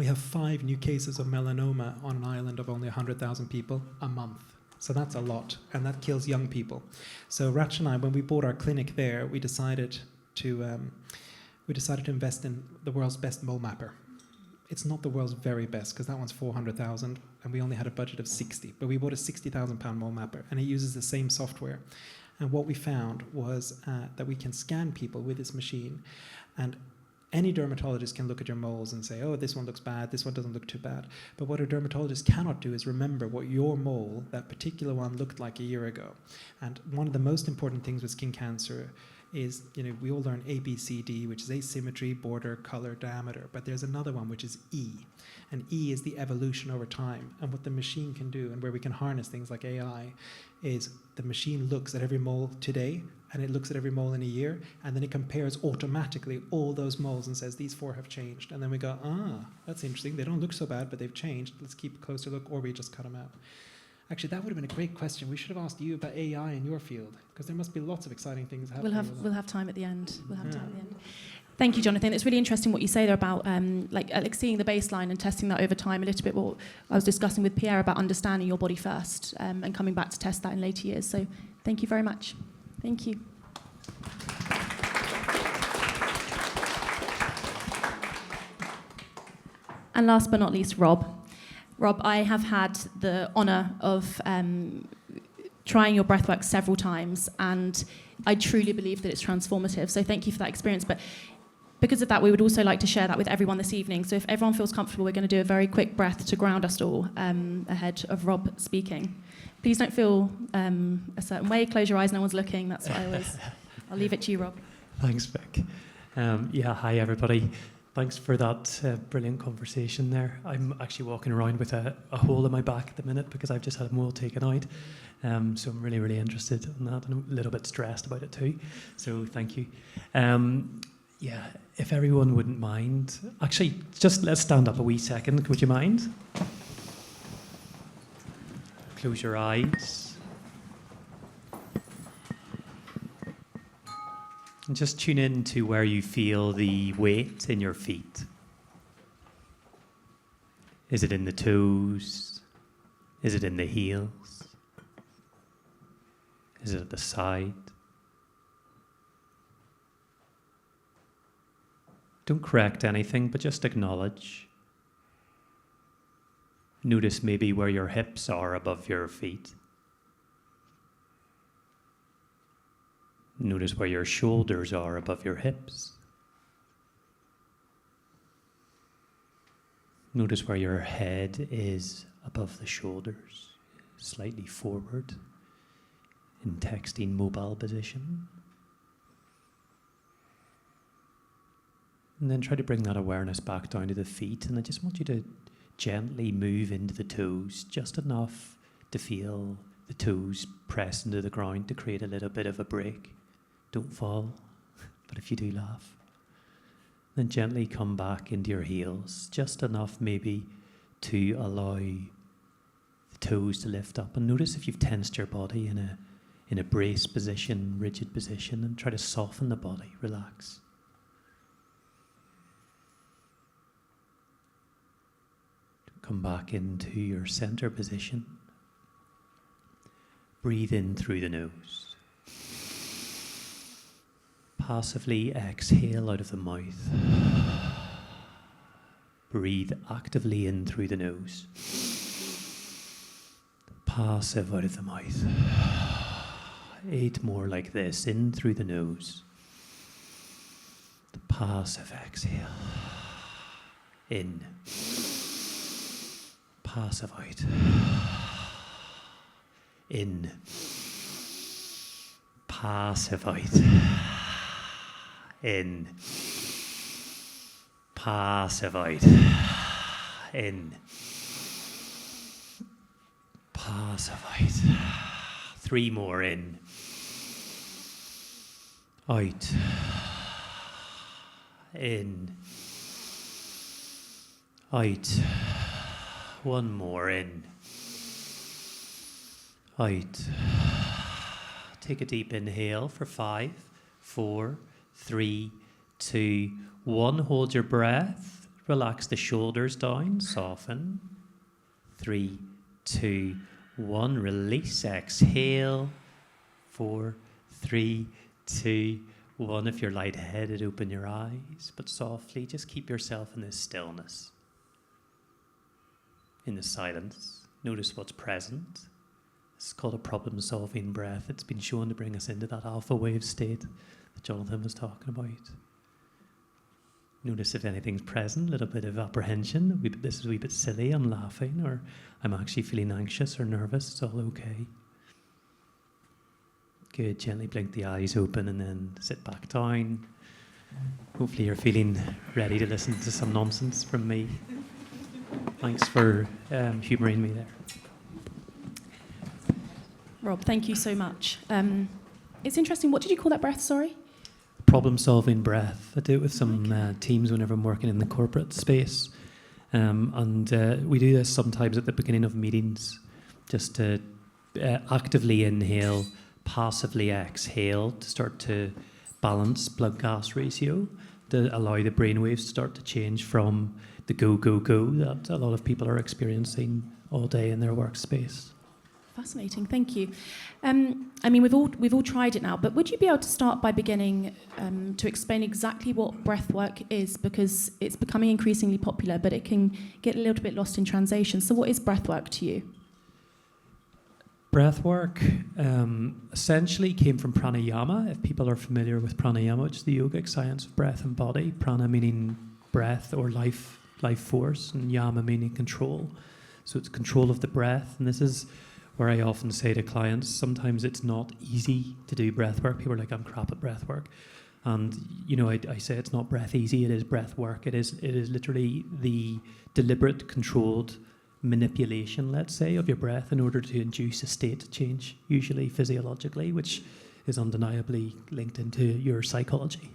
have 5 new cases of melanoma on an island of only 100,000 people a month. So that's a lot, and that kills young people. So Rach and I, when we bought our clinic there, we decided to invest in the world's best mole mapper. It's not the world's very best, because that one's 400,000, and we only had a budget of 60. But we bought a £60,000 mole mapper, and it uses the same software. And what we found was that we can scan people with this machine, and any dermatologist can look at your moles and say, oh, this one looks bad, this one doesn't look too bad. But what a dermatologist cannot do is remember what your mole, that particular one, looked like a year ago. And one of the most important things with skin cancer is, we all learn A, B, C, D, which is asymmetry, border, color, diameter. But there's another one, which is E. And E is the evolution over time. And what the machine can do, and where we can harness things like AI, is the machine looks at every mole today, and it looks at every mole in a year, and then it compares automatically all those moles and says, these 4 have changed. And then we go, that's interesting. They don't look so bad, but they've changed. Let's keep a closer look, or we just cut them out. Actually, that would have been a great question. We should have asked you about AI in your field, because there must be lots of exciting things happening. We'll have time at the end. Time at the end. Thank you, Jonathan. It's really interesting what you say there about like seeing the baseline and testing that over time. A little bit what I was discussing with Pierre about understanding your body first and coming back to test that in later years. So thank you very much. Thank you. And last but not least, Rob. Rob, I have had the honour of trying your breathwork several times, and I truly believe that it's transformative. So thank you for that experience. But because of that, we would also like to share that with everyone this evening. So if everyone feels comfortable, we're going to do a very quick breath to ground us all ahead of Rob speaking. Please don't feel a certain way. Close your eyes. No one's looking. That's what I always... I'll leave it to you, Rob. Thanks, Vic. Hi, everybody. Thanks for that brilliant conversation there. I'm actually walking around with a hole in my back at the minute because I've just had a mole taken out. So I'm really, really interested in that, and a little bit stressed about it too. So thank you. If everyone wouldn't mind, actually, just let's stand up a wee second. Would you mind? Close your eyes. And just tune in to where you feel the weight in your feet. Is it in the toes? Is it in the heels? Is it at the side? Don't correct anything, but just acknowledge. Notice maybe where your hips are above your feet. Notice where your shoulders are above your hips. Notice where your head is above the shoulders, slightly forward in texting mobile position. And then try to bring that awareness back down to the feet. And I just want you to gently move into the toes, just enough to feel the toes press into the ground to create a little bit of a break. Don't fall, but if you do, laugh. Then gently come back into your heels, just enough maybe to allow the toes to lift up. And notice if you've tensed your body in a brace position, rigid position, and try to soften the body, relax. Come back into your center position. Breathe in through the nose. Passively exhale out of the mouth. Breathe actively in through the nose. Passive out of the mouth. 8 more like this, in through the nose. The passive exhale. In. Passive out. In. Passive out. In. Passive out. In. Passive out. 3 more in. Out. In. Out. 1 more in. Out. Take a deep inhale for 5, 4, 3, 2, 1. Hold your breath. Relax the shoulders down. Soften. 3, 2, 1. Release. Exhale. 4, 3, 2, 1. If you're lightheaded, open your eyes, but softly just keep yourself in this stillness. In the silence, notice what's present It's called a problem-solving breath. It's been shown to bring us into that alpha wave state that Jonathan was talking about. Notice if anything's present, a little bit of apprehension. This is a wee bit silly, I'm laughing, or I'm actually feeling anxious or nervous. It's all okay. Good, gently blink the eyes open and then sit back down. Hopefully you're feeling ready to listen to some nonsense from me. Thanks for humouring me there. Rob, thank you so much. It's interesting. What did you call that breath, sorry? Problem-solving breath. I do it with some teams whenever I'm working in the corporate space. And we do this sometimes at the beginning of meetings, just to actively inhale, passively exhale to start to balance blood-gas ratio, to allow the brainwaves to start to change from the go, go, go that a lot of people are experiencing all day in their workspace. Fascinating, thank you. I mean, we've all tried it now, but would you be able to start by beginning to explain exactly what breathwork is, because it's becoming increasingly popular, but it can get a little bit lost in translation. So what is breathwork to you? Breathwork essentially came from pranayama. If people are familiar with pranayama, which is the yogic science of breath and body, prana meaning breath or life force, and yama meaning control. So it's control of the breath, and this is where I often say to clients, sometimes it's not easy to do breath work. People are like, I'm crap at breath work. And, you know, I say it's not breath easy, it is breath work. It is literally the deliberate, controlled manipulation, let's say, of your breath in order to induce a state change, usually physiologically, which is undeniably linked into your psychology.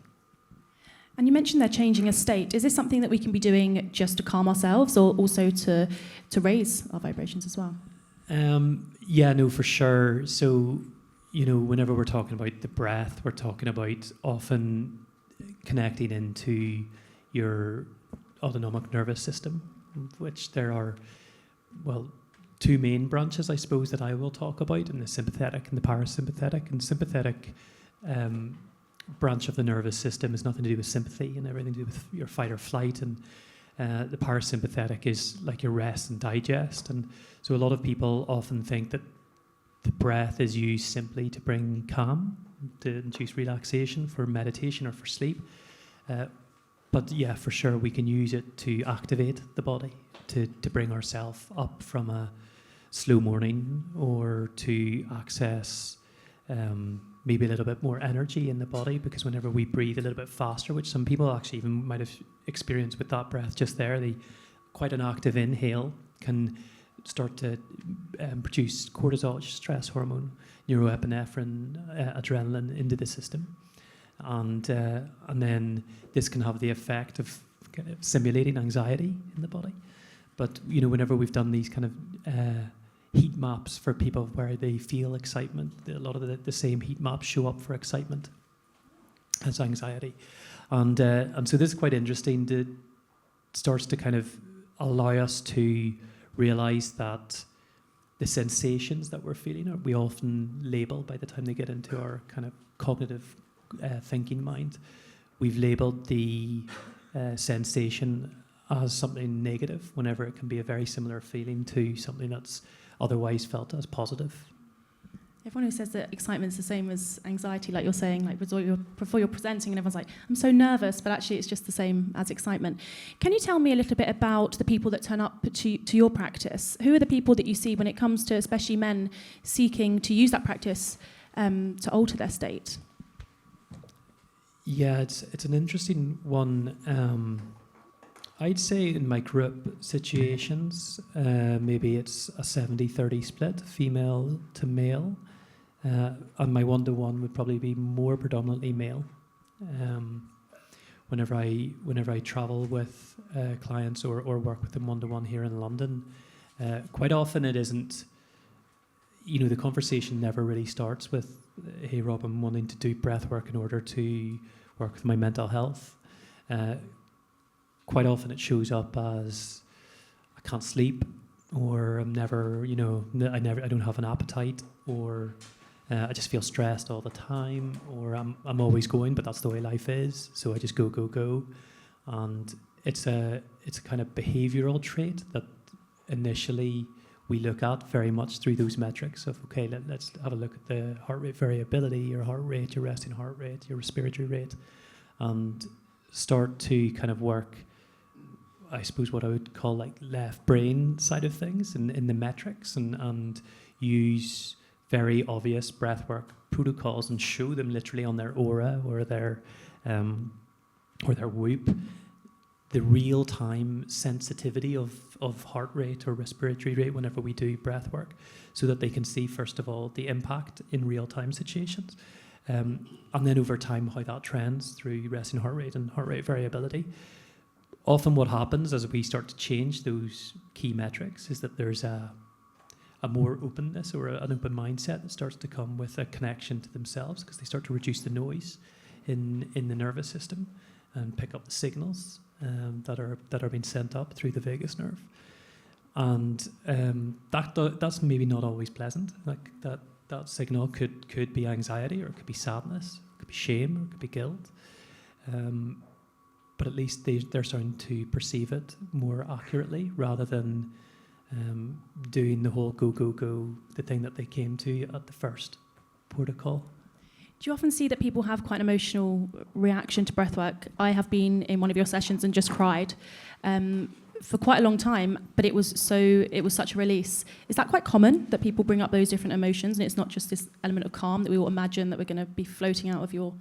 And you mentioned they're changing a state. Is this something that we can be doing just to calm ourselves, or also to raise our vibrations as well? Yeah, no, for sure. So, you know, whenever we're talking about the breath, we're talking about often connecting into your autonomic nervous system, which there are, well, two main branches, I suppose, that I will talk about, in the sympathetic and the parasympathetic. And sympathetic branch of the nervous system has nothing to do with sympathy and everything to do with your fight or flight, and the parasympathetic is like your rest and digest. And so a lot of people often think that the breath is used simply to bring calm, to induce relaxation for meditation or for sleep. But yeah, for sure, we can use it to activate the body, to bring ourselves up from a slow morning, or to access maybe a little bit more energy in the body, because whenever we breathe a little bit faster, which some people actually even might have experienced with that breath just there, quite an active inhale can start to produce cortisol, stress hormone, neuroepinephrine, adrenaline into the system. And then this can have the effect of kind of simulating anxiety in the body. But, you know, whenever we've done these kind of heat maps for people where they feel excitement, a lot of the same heat maps show up for excitement as anxiety. And so this is quite interesting. It starts to kind of allow us to realize that the sensations that we're feeling, we often label by the time they get into our kind of cognitive thinking mind. We've labeled the sensation as something negative, whenever it can be a very similar feeling to something that's otherwise felt as positive. Everyone who says that excitement's the same as anxiety, like you're saying, like before you're presenting, and everyone's like, I'm so nervous, but actually it's just the same as excitement. Can you tell me a little bit about the people that turn up to your practice? Who are the people that you see when it comes to especially men seeking to use that practice to alter their state? Yeah, it's an interesting one. I'd say in my group situations, maybe it's a 70-30 split, female to male. And my one-to-one would probably be more predominantly male. Whenever I travel with clients or work with them one-to-one here in London, quite often it isn't, you know, the conversation never really starts with, hey Rob, I'm wanting to do breath work in order to work with my mental health. Quite often it shows up as, I can't sleep, or I'm never, you know, I don't have an appetite, or I just feel stressed all the time, or I'm always going, but that's the way life is, so I just go. And it's a kind of behavioural trait that initially we look at very much through those metrics of, okay, let's have a look at the heart rate variability, your heart rate, your resting heart rate, your respiratory rate, and start to kind of work, I suppose, what I would call like left brain side of things in the metrics, and use very obvious breathwork protocols and show them literally on their aura or their whoop the real-time sensitivity of heart rate or respiratory rate whenever we do breath work, so that they can see, first of all, the impact in real-time situations, and then over time how that trends through resting heart rate and heart rate variability. Often what happens as we start to change those key metrics is that there's a more openness or an open mindset that starts to come with a connection to themselves, because they start to reduce the noise in the nervous system and pick up the signals that are being sent up through the vagus nerve, and that's maybe not always pleasant. Like that signal could be anxiety, or it could be sadness, it could be shame, or it could be guilt. But at least they're starting to perceive it more accurately, rather than doing the whole go, the thing that they came to at the first protocol. Do you often see that people have quite an emotional reaction to breathwork? I have been in one of your sessions and just cried for quite a long time, but it was such a release. Is that quite common, that people bring up those different emotions, and it's not just this element of calm that we all imagine that we're going to be floating out of your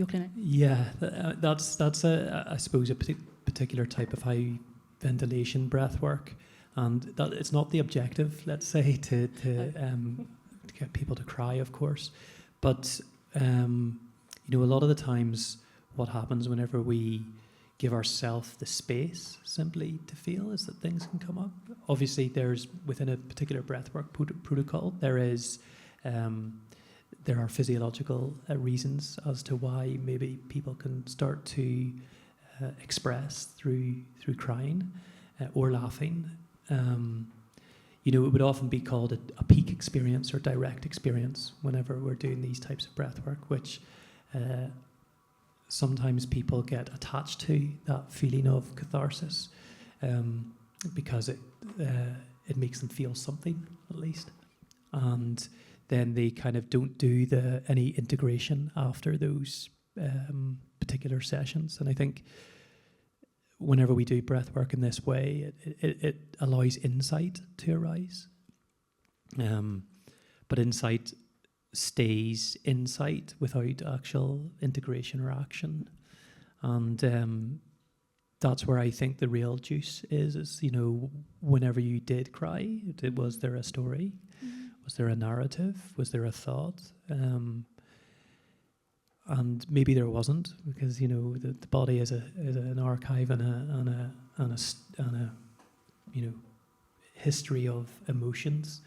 clinic? Yeah, that's I suppose a particular type of high ventilation breath work, and that it's not the objective, let's say, to get people to cry, of course, but a lot of the times what happens whenever we give ourselves the space simply to feel is that things can come up. Obviously, there's within a particular breathwork protocol, there are physiological reasons as to why maybe people can start to express through crying or laughing. It would often be called a peak experience or direct experience whenever we're doing these types of breath work, which sometimes people get attached to that feeling of catharsis because it makes them feel something, at least. And then they kind of don't do any integration after those particular sessions. And I think whenever we do breath work in this way, it allows insight to arise. But insight stays insight without actual integration or action. And that's where I think the real juice is, whenever you did cry, was there a story? Was there a narrative? Was there a thought? And maybe there wasn't, because the body is an archive and a history of emotions,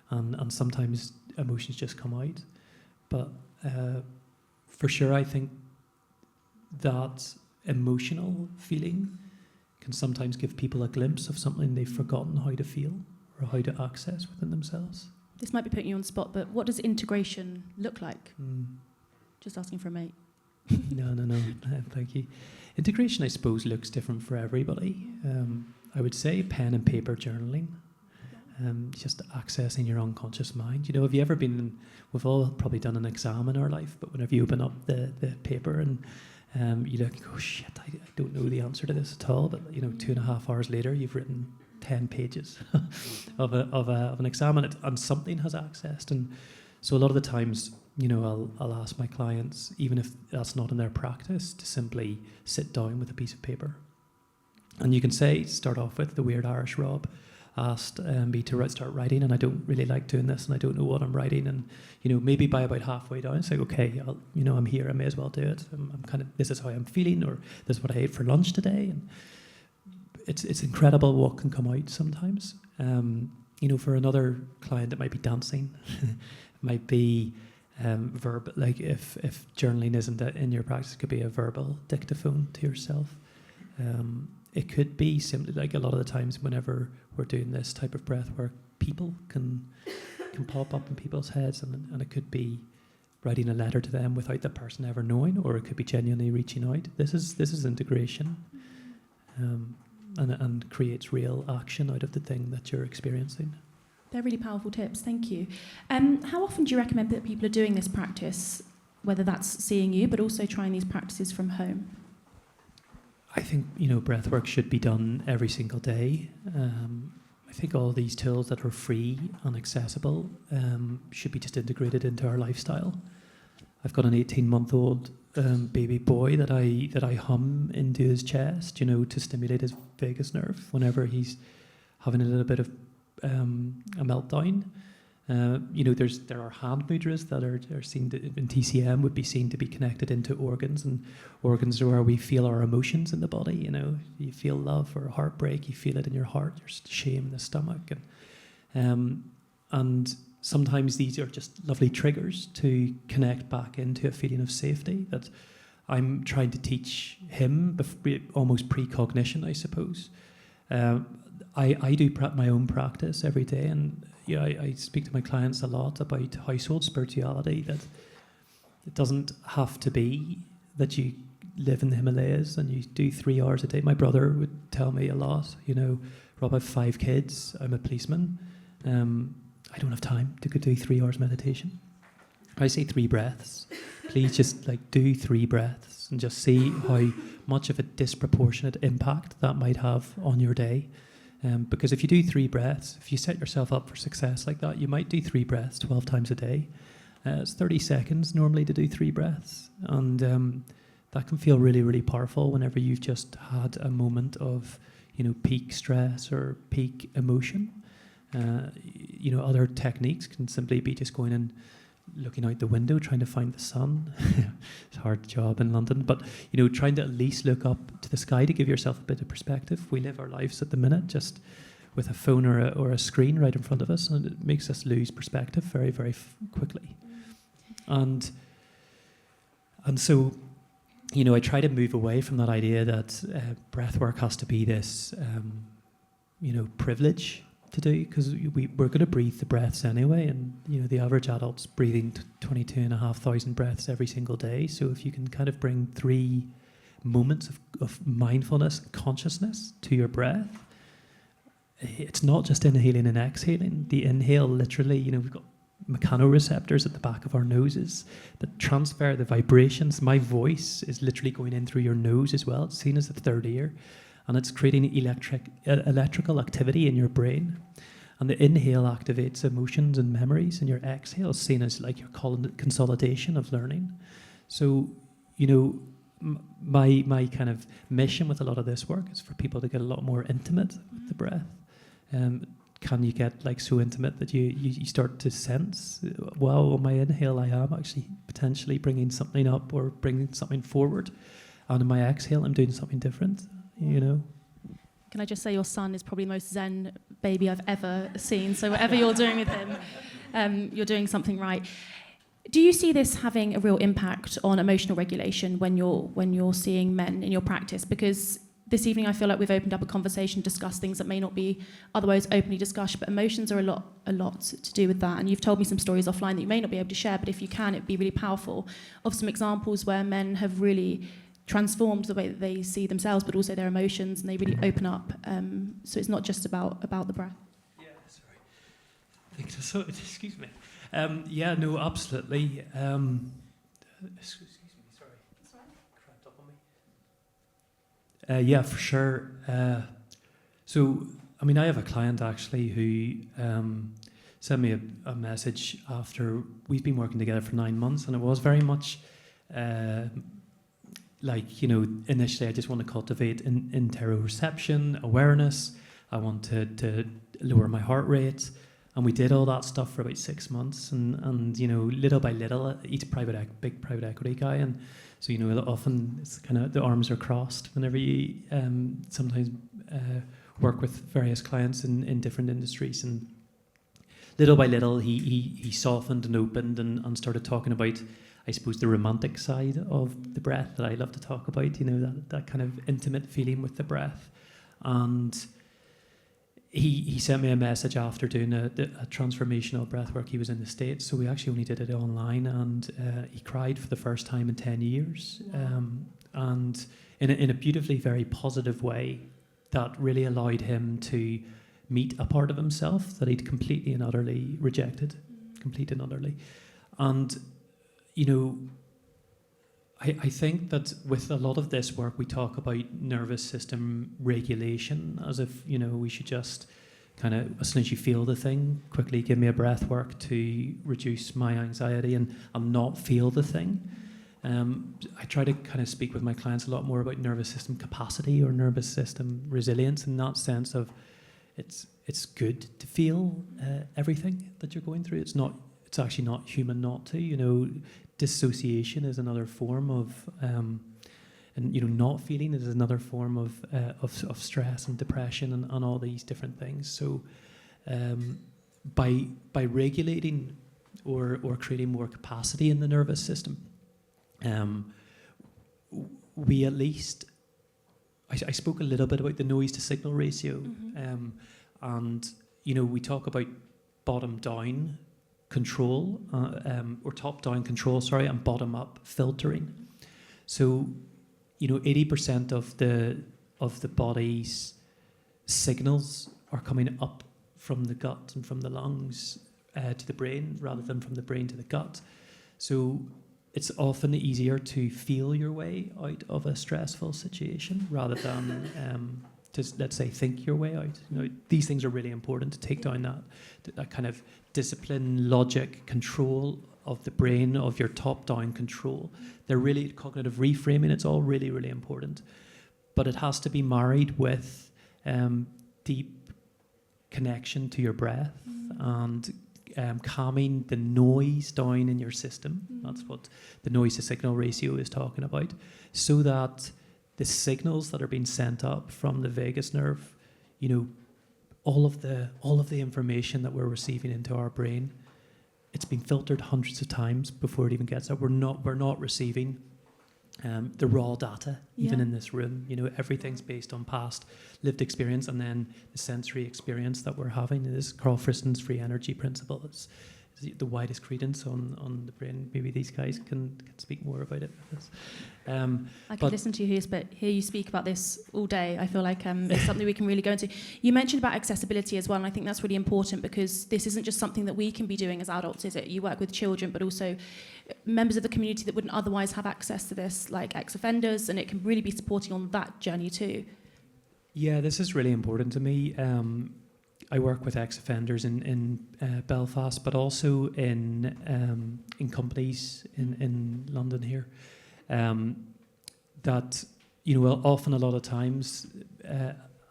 and sometimes emotions just come out. But for sure, I think that emotional feeling can sometimes give people a glimpse of something they've forgotten how to feel or how to access within themselves. This might be putting you on the spot, but what does integration look like? Just asking for a mate. No, thank you. Integration, I suppose, looks different for everybody. I would say pen and paper journaling, just accessing your unconscious mind. Have you ever we've all probably done an exam in our life, but whenever you open up the paper and you look, oh shit, I don't know the answer to this at all, but 2.5 hours later, you've written 10 pages of an exam, and something has accessed. And so a lot of the times, I'll ask my clients, even if that's not in their practice, to simply sit down with a piece of paper. And you can start off with the weird Irish Rob asked me to start writing, and I don't really like doing this, and I don't know what I'm writing. And maybe by about halfway down, it's like, okay, I'm here, I may as well do it. I'm kind of, this is how I'm feeling, or this is what I ate for lunch today. And it's incredible what can come out sometimes. For another client, it might be dancing, it might be verb, like if journaling isn't in your practice, it could be a verbal dictaphone to yourself. It could be simply, like, a lot of the times whenever we're doing this type of breath work, people can pop up in people's heads, and it could be writing a letter to them without the person ever knowing, or it could be genuinely reaching out. This is integration, and creates real action out of the thing that you're experiencing. They're really powerful tips, thank you. How often do you recommend that people are doing this practice, whether that's seeing you, but also trying these practices from home? I think, breath work should be done every single day. I think all these tools that are free and accessible should be just integrated into our lifestyle. I've got an 18-month-old baby boy that I hum into his chest, to stimulate his vagus nerve whenever he's having a little bit of a meltdown. There are hand mudras that are seen to, in TCM would be seen to be connected into organs, and organs are where we feel our emotions in the body. You feel love or heartbreak, you feel it in your heart, your shame in the stomach, and sometimes these are just lovely triggers to connect back into a feeling of safety that I'm trying to teach him, almost precognition, I suppose. I do my own practice every day, and I speak to my clients a lot about household spirituality, that it doesn't have to be that you live in the Himalayas and you do 3 hours a day. My brother would tell me a lot, Rob, I have 5 kids, I'm a policeman, I don't have time to go do 3 hours meditation. I say 3 breaths. Please just do 3 breaths and just see how much of a disproportionate impact that might have on your day. Because if you do 3 breaths, if you set yourself up for success like that, you might do 3 breaths 12 times a day. It's 30 seconds normally to do 3 breaths. And that can feel really, really powerful whenever you've just had a moment of, peak stress or peak emotion. Other techniques can simply be just going and looking out the window, trying to find the sun. It's a hard job in London, but trying to at least look up to the sky to give yourself a bit of perspective. We live our lives at the minute just with a phone or a screen right in front of us, and it makes us lose perspective very, very quickly. And so, I try to move away from that idea that breath work has to be this, privilege to do, because we're going to breathe the breaths anyway, and the average adult's breathing 22,500 breaths every single day. So if you can kind of bring 3 moments of mindfulness and consciousness to your breath, it's not just inhaling and exhaling. The inhale, literally, we've got mechanoreceptors at the back of our noses that transfer the vibrations. My voice is literally going in through your nose as well. It's seen as the 3rd ear. And it's creating electrical activity in your brain. And the inhale activates emotions and memories, and your exhale is seen as like your consolidation of learning. So, my kind of mission with a lot of this work is for people to get a lot more intimate with the breath. Can you get so intimate that you start to sense, wow, on my inhale I am actually potentially bringing something up or bringing something forward, and in my exhale I'm doing something different. Can I just say your son is probably the most zen baby I've ever seen. So whatever you're doing with him, you're doing something right. Do you see this having a real impact on emotional regulation when you're seeing men in your practice? Because this evening I feel like we've opened up a conversation, discussed things that may not be otherwise openly discussed, but emotions are a lot to do with that. And you've told me some stories offline that you may not be able to share, but if you can, it'd be really powerful, of some examples where men have really transformed the way that they see themselves, but also their emotions, and they really open up. So it's not just about the breath. Yeah, sorry. Excuse me. No, absolutely. Excuse me, sorry. That's right. Crept up on me. Yeah, for sure. So, I have a client actually who sent me a message after we've been working together for 9 months, and it was very much initially I just want to cultivate interoception, awareness. I wanted to lower my heart rate. And we did all that stuff for about 6 months. And little by little, he's a big private equity guy. And so, often it's kind of the arms are crossed whenever you sometimes work with various clients in different industries. And little by little, he softened and opened and started talking about, I suppose, the romantic side of the breath that I love to talk about, that kind of intimate feeling with the breath. And he sent me a message after doing a transformational breath work. He was in the States, so we actually only did it online, and he cried for the first time in 10 years. And in a beautifully very positive way that really allowed him to meet a part of himself that he'd completely and utterly rejected, completely and utterly. And, you know, I think that with a lot of this work, we talk about nervous system regulation as if, you know, we should just kind of, as soon as you feel the thing, quickly give me a breath work to reduce my anxiety and not feel the thing. I try to kind of speak with my clients a lot more about nervous system capacity or nervous system resilience in that sense of it's good to feel everything that you're going through. It's actually not human not to, you know. Dissociation is another form of, and you know, not feeling is another form of stress and depression and all these different things. So, by regulating or creating more capacity in the nervous system, we at least, I spoke a little bit about the noise to signal ratio, and you know, we talk about bottom down control, or top-down control, sorry, and bottom-up filtering. So, you know, 80% of the body's signals are coming up from the gut and from the lungs to the brain, rather than from the brain to the gut. So it's often easier to feel your way out of a stressful situation rather than to, let's say, think your way out. You know, these things are really important to take down that kind of discipline, logic, control of the brain, of your top-down control. They're really cognitive reframing. It's all really, really important. But it has to be married with deep connection to your breath and calming the noise down in your system. That's what the noise to signal ratio is talking about. So that the signals that are being sent up from the vagus nerve, you know, all of the information that we're receiving into our brain, it's been filtered hundreds of times before it even gets there. We're not receiving the raw data, even in this room. You know, everything's based on past lived experience, and then the sensory experience that we're having. It is Carl Friston's free energy principle. It's the widest credence on the brain. Maybe these guys can speak more about it. I could listen to you hear you speak about this all day. I feel like it's something we can really go into. You mentioned about accessibility as well, and I think that's really important because this isn't just something that we can be doing as adults, is it? You work with children, but also members of the community that wouldn't otherwise have access to this, like ex-offenders, and it can really be supporting on that journey too. Yeah, this is really important to me. I work with ex-offenders in Belfast, but also in companies in London here. That, you know, often a lot of times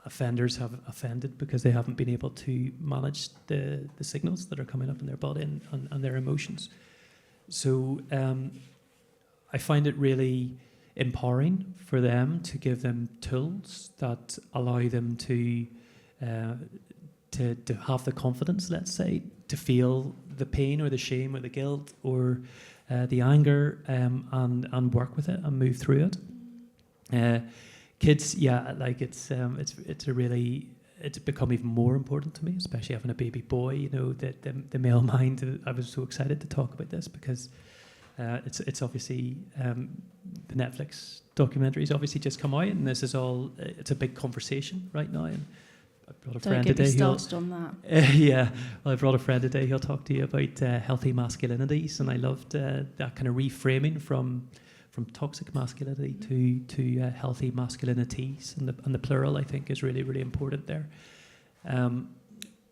offenders have offended because they haven't been able to manage the signals that are coming up in their body and their emotions. So I find it really empowering for them to give them tools that allow them to have the confidence, let's say, to feel the pain or the shame or the guilt or the anger and work with it and move through it. Kids, like it's become even more important to me, especially having a baby boy. You know, the male mind. I was so excited to talk about this because it's obviously the Netflix documentary's obviously just come out, and this is all. It's a big conversation right now. And I brought a friend today. Don't get me started on that. Well, I brought a friend today. He'll talk to you about healthy masculinities, and I loved that kind of reframing from toxic masculinity to healthy masculinities, and the plural I think is really, really important there.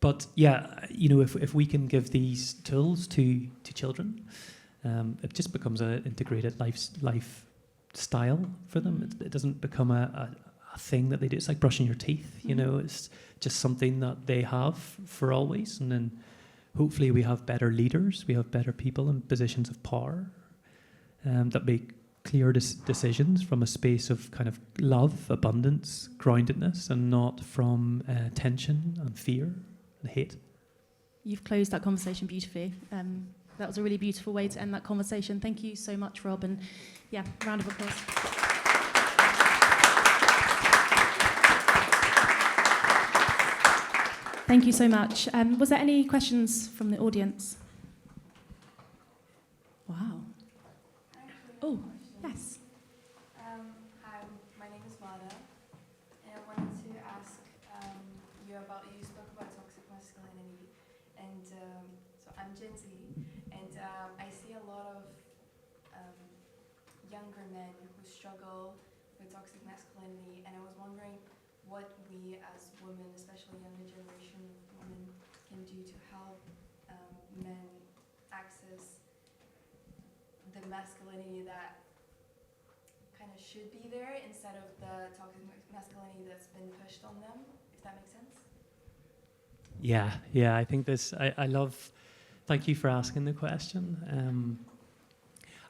But yeah, you know, if we can give these tools to children, it just becomes an integrated lifestyle for them. It doesn't become a thing that they do. It's like brushing your teeth, you know. It's just something that they have for always, and then hopefully we have better leaders, we have better people in positions of power that make clear decisions from a space of kind of love, abundance, groundedness, and not from tension and fear and hate. You've closed that conversation beautifully. That was a really beautiful way to end that conversation. Thank you so much, Rob, and yeah, round of applause. Thank you so much. Was there any questions from the audience? Wow. Oh, yes. Hi, my name is Mada, and I wanted to ask you spoke about so I'm Gen Z, and I see a lot of younger men who struggle with toxic masculinity, and I was wondering what we as women, especially younger generation women, can do to help men access the masculinity that kind of should be there instead of the toxic masculinity that's been pushed on them, if that makes sense. Yeah, I think I love, thank you for asking the question.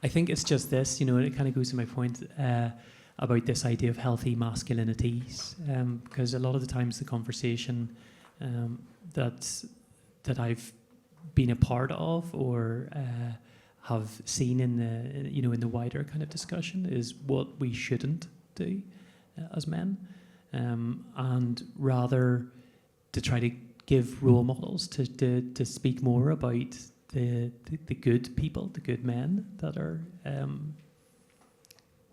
I think it's just this, it kind of goes to my point about this idea of healthy masculinities, because a lot of the times the conversation that I've been a part of or have seen in the wider kind of discussion is what we shouldn't do as men, and rather to try to give role models to speak more about the good people, the good men that are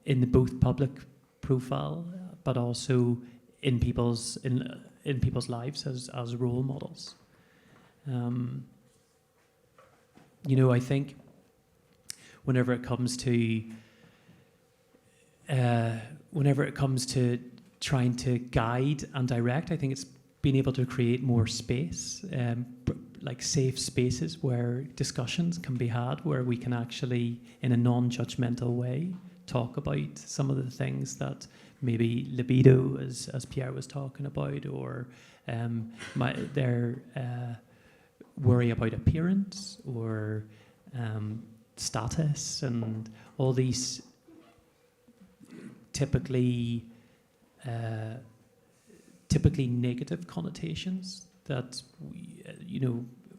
in the both public profile, but also in people's lives as role models. I think whenever it comes to trying to guide and direct, I think it's being able to create more space, like safe spaces where discussions can be had, where we can actually, in a non-judgmental way, talk about some of the things that maybe libido, as Pierre was talking about, or their worry about appearance or status, and all these typically negative connotations that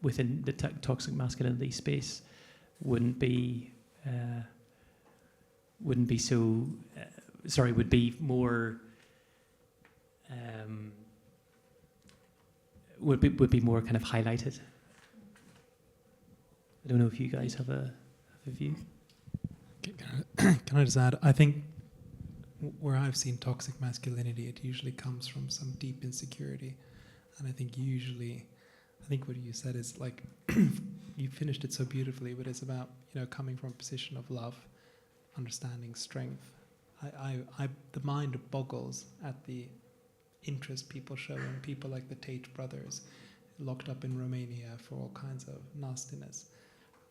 within the toxic masculinity space would be more would be more kind of highlighted. I don't know if you guys have a view. Can I just add? I think where I've seen toxic masculinity, it usually comes from some deep insecurity, and I think what you said is like you finished it so beautifully, but it's about coming from a position of love, understanding, strength. The mind boggles at the interest people show in people like the Tate brothers, locked up in Romania for all kinds of nastiness,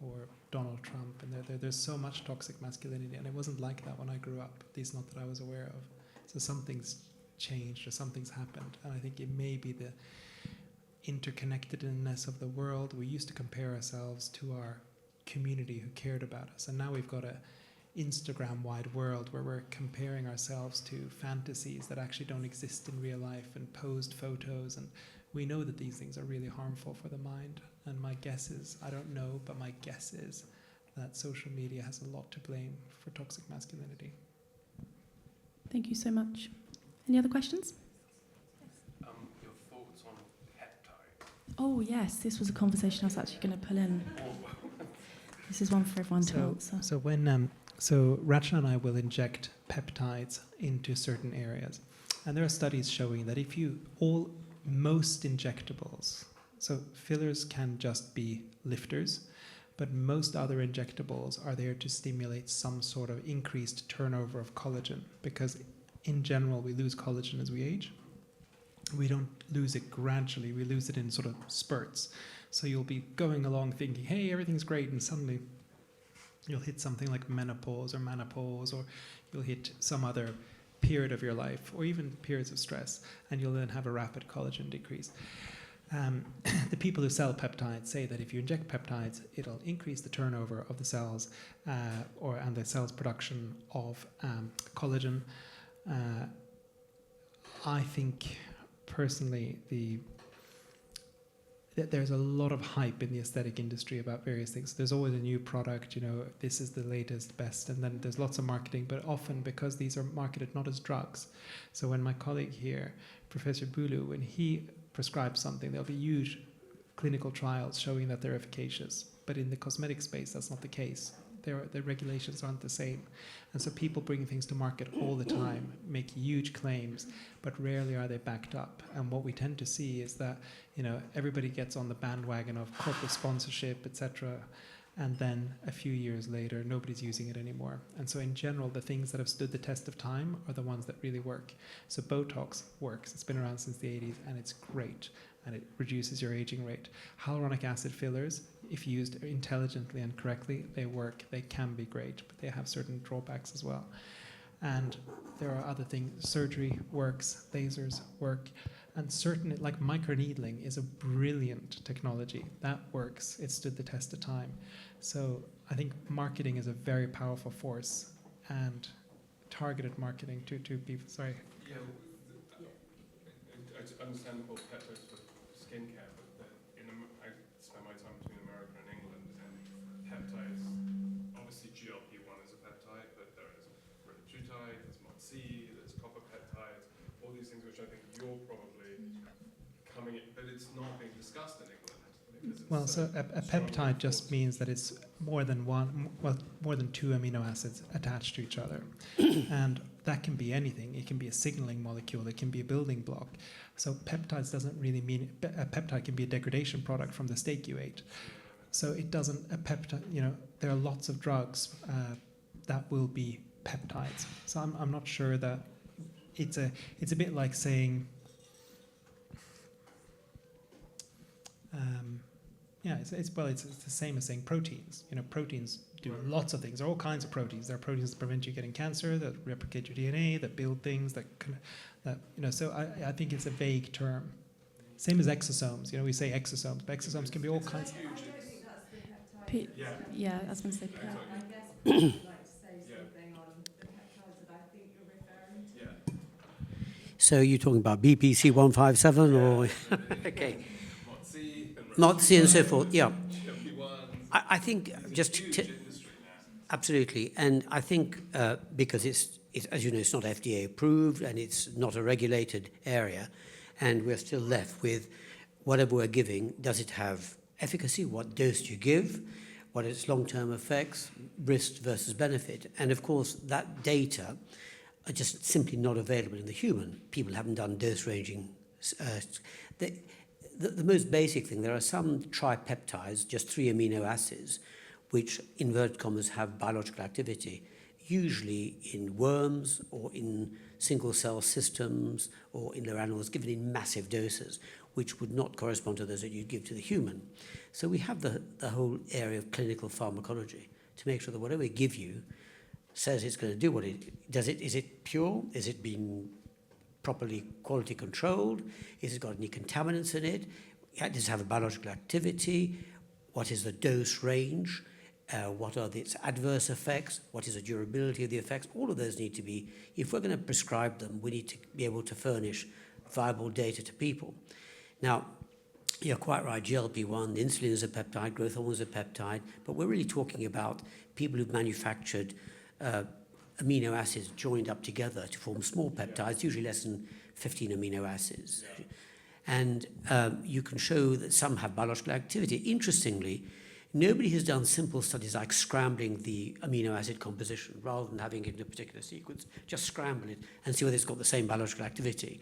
or Donald Trump, and there's so much toxic masculinity, and it wasn't like that when I grew up, at least not that I was aware of. So something's changed or something's happened, and I think it may be the interconnectedness of the world. We used to compare ourselves to our community who cared about us, and now we've got a Instagram-wide world where we're comparing ourselves to fantasies that actually don't exist in real life and posed photos, and we know that these things are really harmful for the mind. And my guess is, I don't know, but my guess is that social media has a lot to blame for toxic masculinity. Thank you so much. Any other questions? Your thoughts on peptides? Oh yes, this was a conversation I was actually going to pull in. This is one for everyone to answer. So Rachel and I will inject peptides into certain areas, and there are studies showing that most injectables, so fillers can just be lifters, but most other injectables are there to stimulate some sort of increased turnover of collagen, because in general we lose collagen as we age. We don't lose it gradually, we lose it in sort of spurts. So you'll be going along thinking, hey, everything's great, and suddenly you'll hit something like menopause, or you'll hit some other period of your life, or even periods of stress, and you'll then have a rapid collagen decrease. The people who sell peptides say that if you inject peptides, it'll increase the turnover of the cells and the cell's production of collagen. I think personally there's a lot of hype in the aesthetic industry about various things. There's always a new product, this is the latest, best, and then there's lots of marketing, but often because these are marketed not as drugs. So when my colleague here, Professor Bouloux, when he prescribes something, there'll be huge clinical trials showing that they're efficacious. But in the cosmetic space, that's not the case. the regulations aren't the same. And so people bring things to market all the time, make huge claims, but rarely are they backed up. And what we tend to see is that, everybody gets on the bandwagon of corporate sponsorship, etc., and then a few years later, nobody's using it anymore. And so in general, the things that have stood the test of time are the ones that really work. So Botox works. It's been around since the 80s, and it's great. And it reduces your aging rate. Hyaluronic acid fillers, if used intelligently and correctly, they work. They can be great, but they have certain drawbacks as well. And there are other things. Surgery works, lasers work, and certain, like microneedling is a brilliant technology. That works. It stood the test of time. So I think marketing is a very powerful force, and targeted marketing to people. Sorry. Yeah, I understand the whole peptides for skincare, but I spend my time between America and England, and peptides, obviously GLP-1 is a peptide, but there is retatrutide, there's MOTS-C, there's copper peptides, all these things which I think you're probably coming in, but it's not being discussed in England. Well, so a peptide just means that it's more than two amino acids attached to each other. And that can be anything. It can be a signaling molecule. It can be a building block. So peptides doesn't really mean, a peptide can be a degradation product from the steak you ate. So it doesn't, a peptide, there are lots of drugs that will be peptides. So I'm not sure that it's a bit like saying, it's the same as saying proteins. Proteins do lots of things. There are all kinds of proteins. There are proteins that prevent you getting cancer, that replicate your DNA, that build things, So I think it's a vague term. Same as exosomes. We say exosomes, but exosomes can be all kinds. I don't think that's the peptide. Yeah, I was going to say. I guess I'd like to say something on the peptides that I think you're referring to. So you're talking about BPC 157 or MOTS-C and so forth. Yeah, I think absolutely, and I think because it's as you know, it's not FDA approved and it's not a regulated area, and we're still left with whatever we're giving. Does it have efficacy? What dose do you give? What are its long-term effects? Risk versus benefit, and of course that data are just simply not available in the human. People haven't done dose ranging. The most basic thing, there are some tripeptides, just 3 amino acids, which, inverted commas, have biological activity, usually in worms or in single-cell systems or in their animals, given in massive doses, which would not correspond to those that you'd give to the human. So we have the whole area of clinical pharmacology to make sure that whatever we give you says it's going to do what it does. Is it pure? Is it been properly quality controlled? Is it got any contaminants in it? Does it have a biological activity? What is the dose range? What are its adverse effects? What is the durability of the effects? All of those need to be, if we're going to prescribe them, we need to be able to furnish viable data to people. Now, you're quite right, GLP-1, insulin is a peptide, growth hormone is a peptide, but we're really talking about people who've manufactured amino acids joined up together to form small peptides, usually less than 15 amino acids. And you can show that some have biological activity. Interestingly, nobody has done simple studies like scrambling the amino acid composition rather than having it in a particular sequence. Just scramble it and see whether it's got the same biological activity.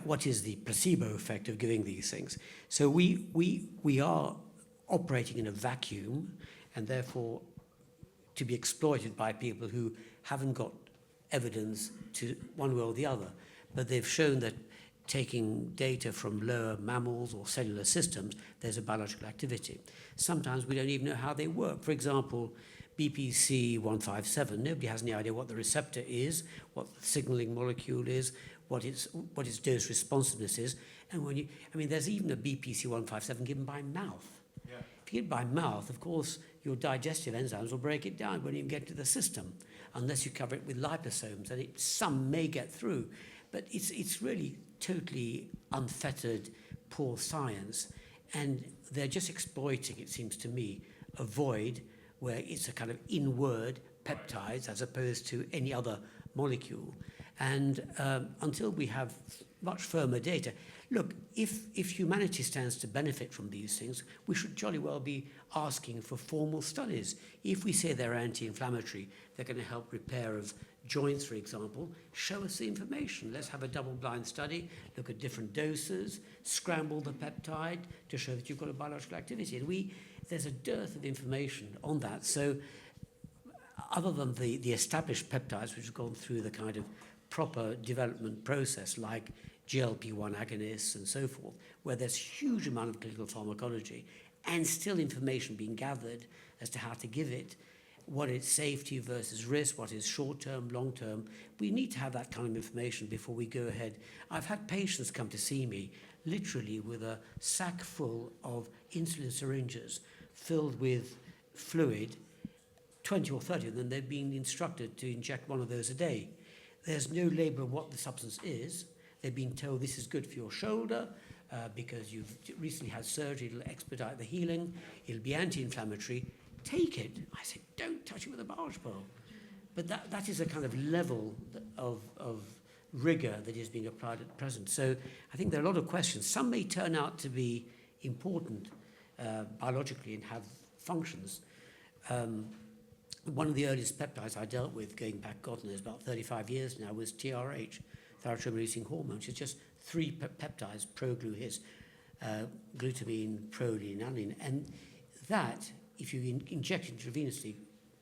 What is the placebo effect of giving these things? So we are operating in a vacuum, and therefore to be exploited by people who haven't got evidence to one way or the other. But they've shown that taking data from lower mammals or cellular systems, there's a biological activity. Sometimes we don't even know how they work. For example, BPC 157, nobody has any idea what the receptor is, what the signaling molecule is, what its dose responsiveness is. And there's even a BPC 157 given by mouth. Yeah. If you give it by mouth, of course, your digestive enzymes will break it down when you get to the system, unless you cover it with liposomes, and some may get through. But it's really totally unfettered, poor science, and they're just exploiting, it seems to me, a void where it's a kind of inward peptides as opposed to any other molecule. And until we have much firmer data, look, if humanity stands to benefit from these things, we should jolly well be asking for formal studies. If we say they're anti-inflammatory, they're going to help repair of joints, for example, show us the information. Let's have a double-blind study, look at different doses, scramble the peptide to show that you've got a biological activity. And there's a dearth of information on that. So other than the established peptides, which have gone through the kind of proper development process, like GLP-1 agonists and so forth, where there's huge amount of clinical pharmacology and still information being gathered as to how to give it, what is safety versus risk, what is short-term, long-term. We need to have that kind of information before we go ahead. I've had patients come to see me literally with a sack full of insulin syringes filled with fluid, 20 or 30 of them. They've been instructed to inject one of those a day. There's no label of what the substance is. They've been told this is good for your shoulder because you've recently had surgery, it'll expedite the healing, it'll be anti-inflammatory. Take it. I said, don't touch it with a barge pole. But that is a kind of level of rigor that is being applied at present. So I think there are a lot of questions. Some may turn out to be important biologically and have functions. One of the earliest peptides I dealt with, going back, God knows, about 35 years now, was TRH, thyroid-releasing hormone, which is just 3 peptides, pro-glu-his, glutamine, proline, alanine. And that, if you inject intravenously,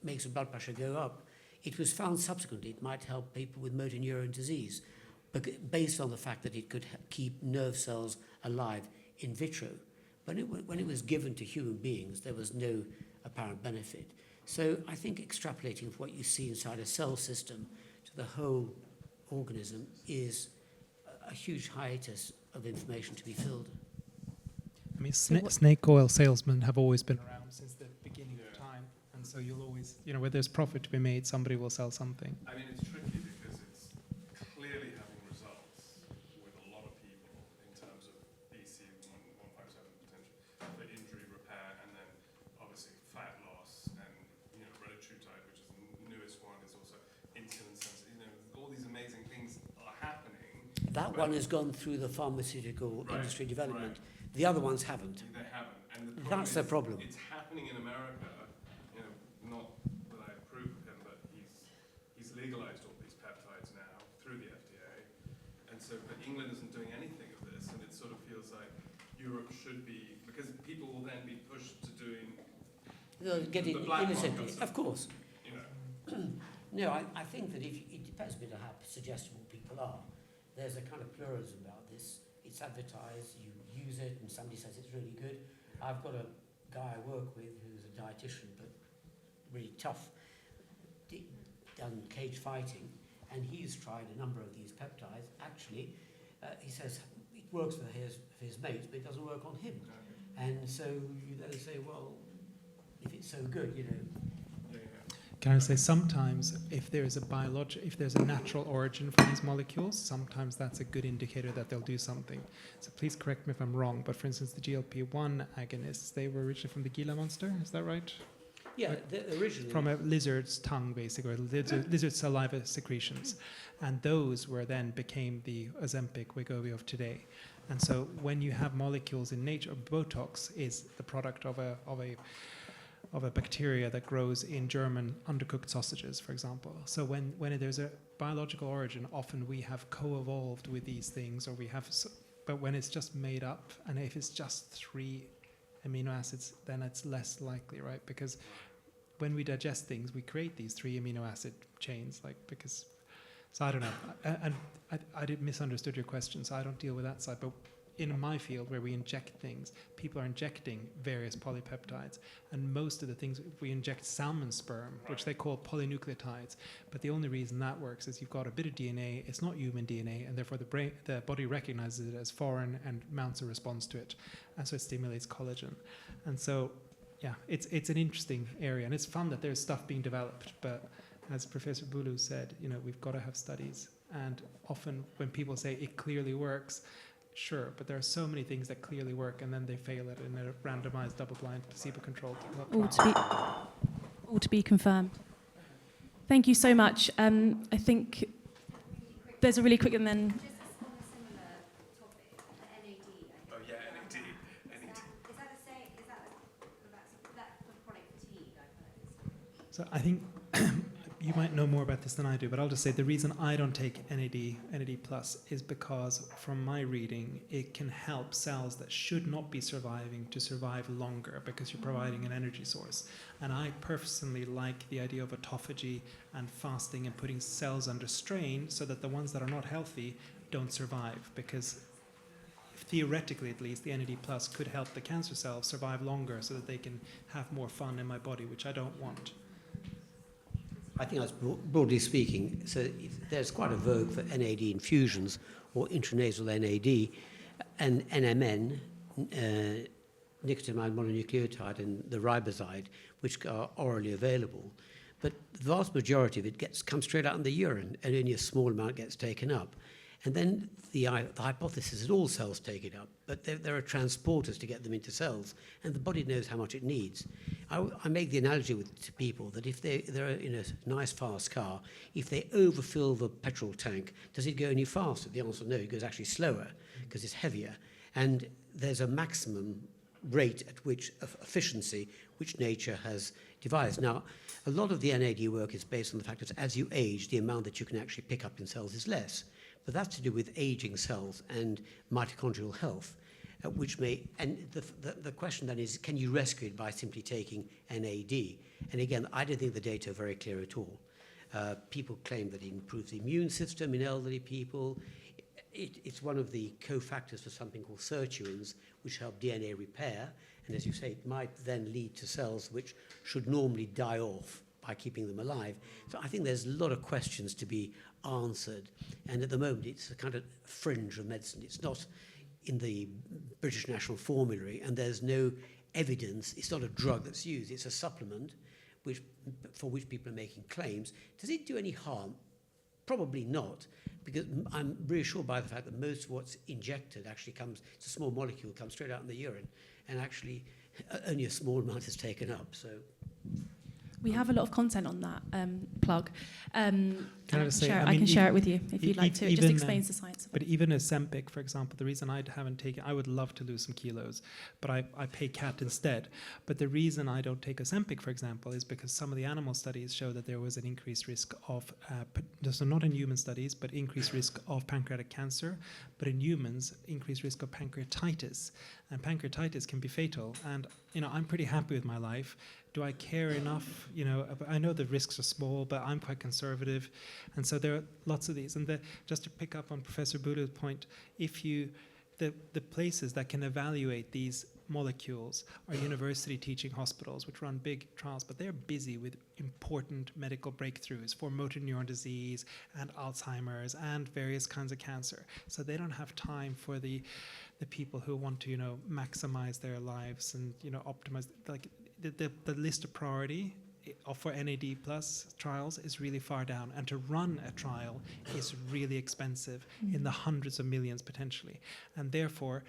makes the blood pressure go up. It was found subsequently it might help people with motor neuron disease, based on the fact that it could keep nerve cells alive in vitro. But when it was given to human beings, there was no apparent benefit. So I think extrapolating from what you see inside a cell system to the whole organism is a huge hiatus of information to be filled. I mean, snake oil salesmen have always been around since the beginning of time. And so you'll always, where there's profit to be made, somebody will sell something. I mean, it's tricky because it's clearly having results with a lot of people in terms of BC157 potential for injury repair, and then obviously fat loss, and retatrutide, which is the newest one, is also insulin sensitive. All these amazing things are happening. That one has gone through the pharmaceutical industry development. Right. The other ones haven't. They haven't. And that's the problem. It's happening in America. Not that I approve of him, but he's legalized all these peptides now through the FDA. And so, but England isn't doing anything of this, and it sort of feels like Europe should be, because people will then be pushed to doing getting the black innocently, market, of course. No, I think that it depends a bit on how suggestible people are. There's a kind of pluralism about this. It's advertised, you use it, and somebody says it's really good. I've got a guy I work with who's a dietitian, but really tough, done cage fighting, and he's tried a number of these peptides. Actually, he says it works for his mates, but it doesn't work on him. And so you then say, well, if it's so good, Can I say sometimes if there's a natural origin for these molecules, sometimes that's a good indicator that they'll do something. So please correct me if I'm wrong, but for instance, the GLP-1 agonists, they were originally from the Gila monster, is that right? Yeah, originally. From a lizard's tongue, basically, or lizard saliva secretions. And those became the Ozempic, Wegovy of today. And so when you have molecules in nature, Botox is the product of a bacteria that grows in German undercooked sausages, for example. So when there's a biological origin, often we have co-evolved with these things, but when it's just made up, and if it's just 3 amino acids, then it's less likely, right? Because when we digest things, we create these 3 amino acid chains, so I don't know. And I did misunderstood your question, so I don't deal with that side, but in my field where we inject things, people are injecting various polypeptides, and most of the things, we inject salmon sperm, which they call polynucleotides, but the only reason that works is you've got a bit of DNA, it's not human DNA, and therefore the body recognizes it as foreign and mounts a response to it, and so it stimulates collagen. And so, yeah, it's an interesting area, and it's fun that there's stuff being developed, but as Professor Bouloux said, we've got to have studies, and often when people say it clearly works, sure, but there are so many things that clearly work, and then they fail it in a randomized, double-blind, placebo-controlled trial. All to be confirmed. Thank you so much. I think there's a really quick, and then. Just on a similar topic, at the So I think you might know more about this than I do, but I'll just say the reason I don't take NAD Plus is because from my reading, it can help cells that should not be surviving to survive longer because you're providing an energy source. And I personally like the idea of autophagy and fasting and putting cells under strain so that the ones that are not healthy don't survive, because theoretically at least the NAD Plus could help the cancer cells survive longer so that they can have more fun in my body, which I don't want. I think that's broadly speaking. So there's quite a vogue for NAD infusions or intranasal NAD and NMN, nicotinamide mononucleotide, and the riboside, which are orally available. But the vast majority of it comes straight out in the urine, and only a small amount gets taken up. And then the hypothesis is that all cells take it up, but there are transporters to get them into cells, and the body knows how much it needs. I make the analogy to people that if they're in a nice fast car, if they overfill the petrol tank, does it go any faster? The answer is no, it goes actually slower because it's heavier. And there's a maximum rate at which of efficiency which nature has devised. Now, a lot of the NAD work is based on the fact that as you age, the amount that you can actually pick up in cells is less. But that's to do with aging cells and mitochondrial health, which may, and the question then is, can you rescue it by simply taking NAD? And again, I don't think the data are very clear at all. People claim that it improves the immune system in elderly people. It's one of the cofactors for something called sirtuins, which help DNA repair. And as you say, it might then lead to cells which should normally die off by keeping them alive. So I think there's a lot of questions to be answered. And at the moment, it's a kind of fringe of medicine. It's not in the British National Formulary, and there's no evidence. It's not a drug that's used. It's a supplement for which people are making claims. Does it do any harm? Probably not, because I'm reassured by the fact that most of what's injected actually it's a small molecule, comes straight out in the urine, and actually only a small amount is taken up. So we have a lot of content on that plug. Can I just say, I can share it with you if you'd like to. It just explains the science. But even Ozempic, for example, the reason I haven't taken, I would love to lose some kilos, but I pay CAT instead. But the reason I don't take Ozempic, for example, is because some of the animal studies show that there was an increased risk of, so not in human studies, but increased risk of pancreatic cancer, but in humans, increased risk of pancreatitis. And pancreatitis can be fatal. And, I'm pretty happy with my life. Do I care enough? I know the risks are small, but I'm quite conservative. And so there are lots of these. And just to pick up on Professor Bouloux's point, the places that can evaluate these molecules are university teaching hospitals, which run big trials, but they're busy with important medical breakthroughs for motor neuron disease and Alzheimer's and various kinds of cancer. So they don't have time for the people who want to, maximize their lives and, optimize. Like the list of priority for NAD plus trials is really far down, and to run a trial is really expensive, in the hundreds of millions potentially, and therefore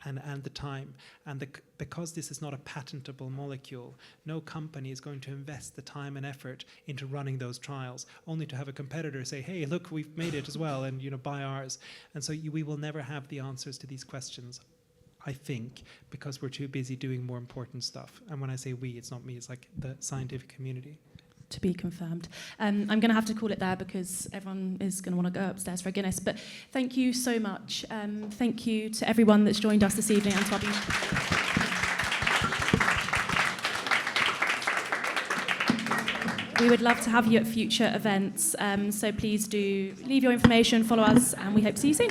and the time, and because this is not a patentable molecule, no company is going to invest the time and effort into running those trials, only to have a competitor say, hey, look, we've made it as well, and buy ours. And so we will never have the answers to these questions, I think, because we're too busy doing more important stuff. And when I say we, it's not me, it's like the scientific community. To be confirmed. I'm going to have to call it there because everyone is going to want to go upstairs for a Guinness. But thank you so much. Thank you to everyone that's joined us this evening and to our We would love to have you at future events. So please do leave your information, follow us, and we hope to see you soon.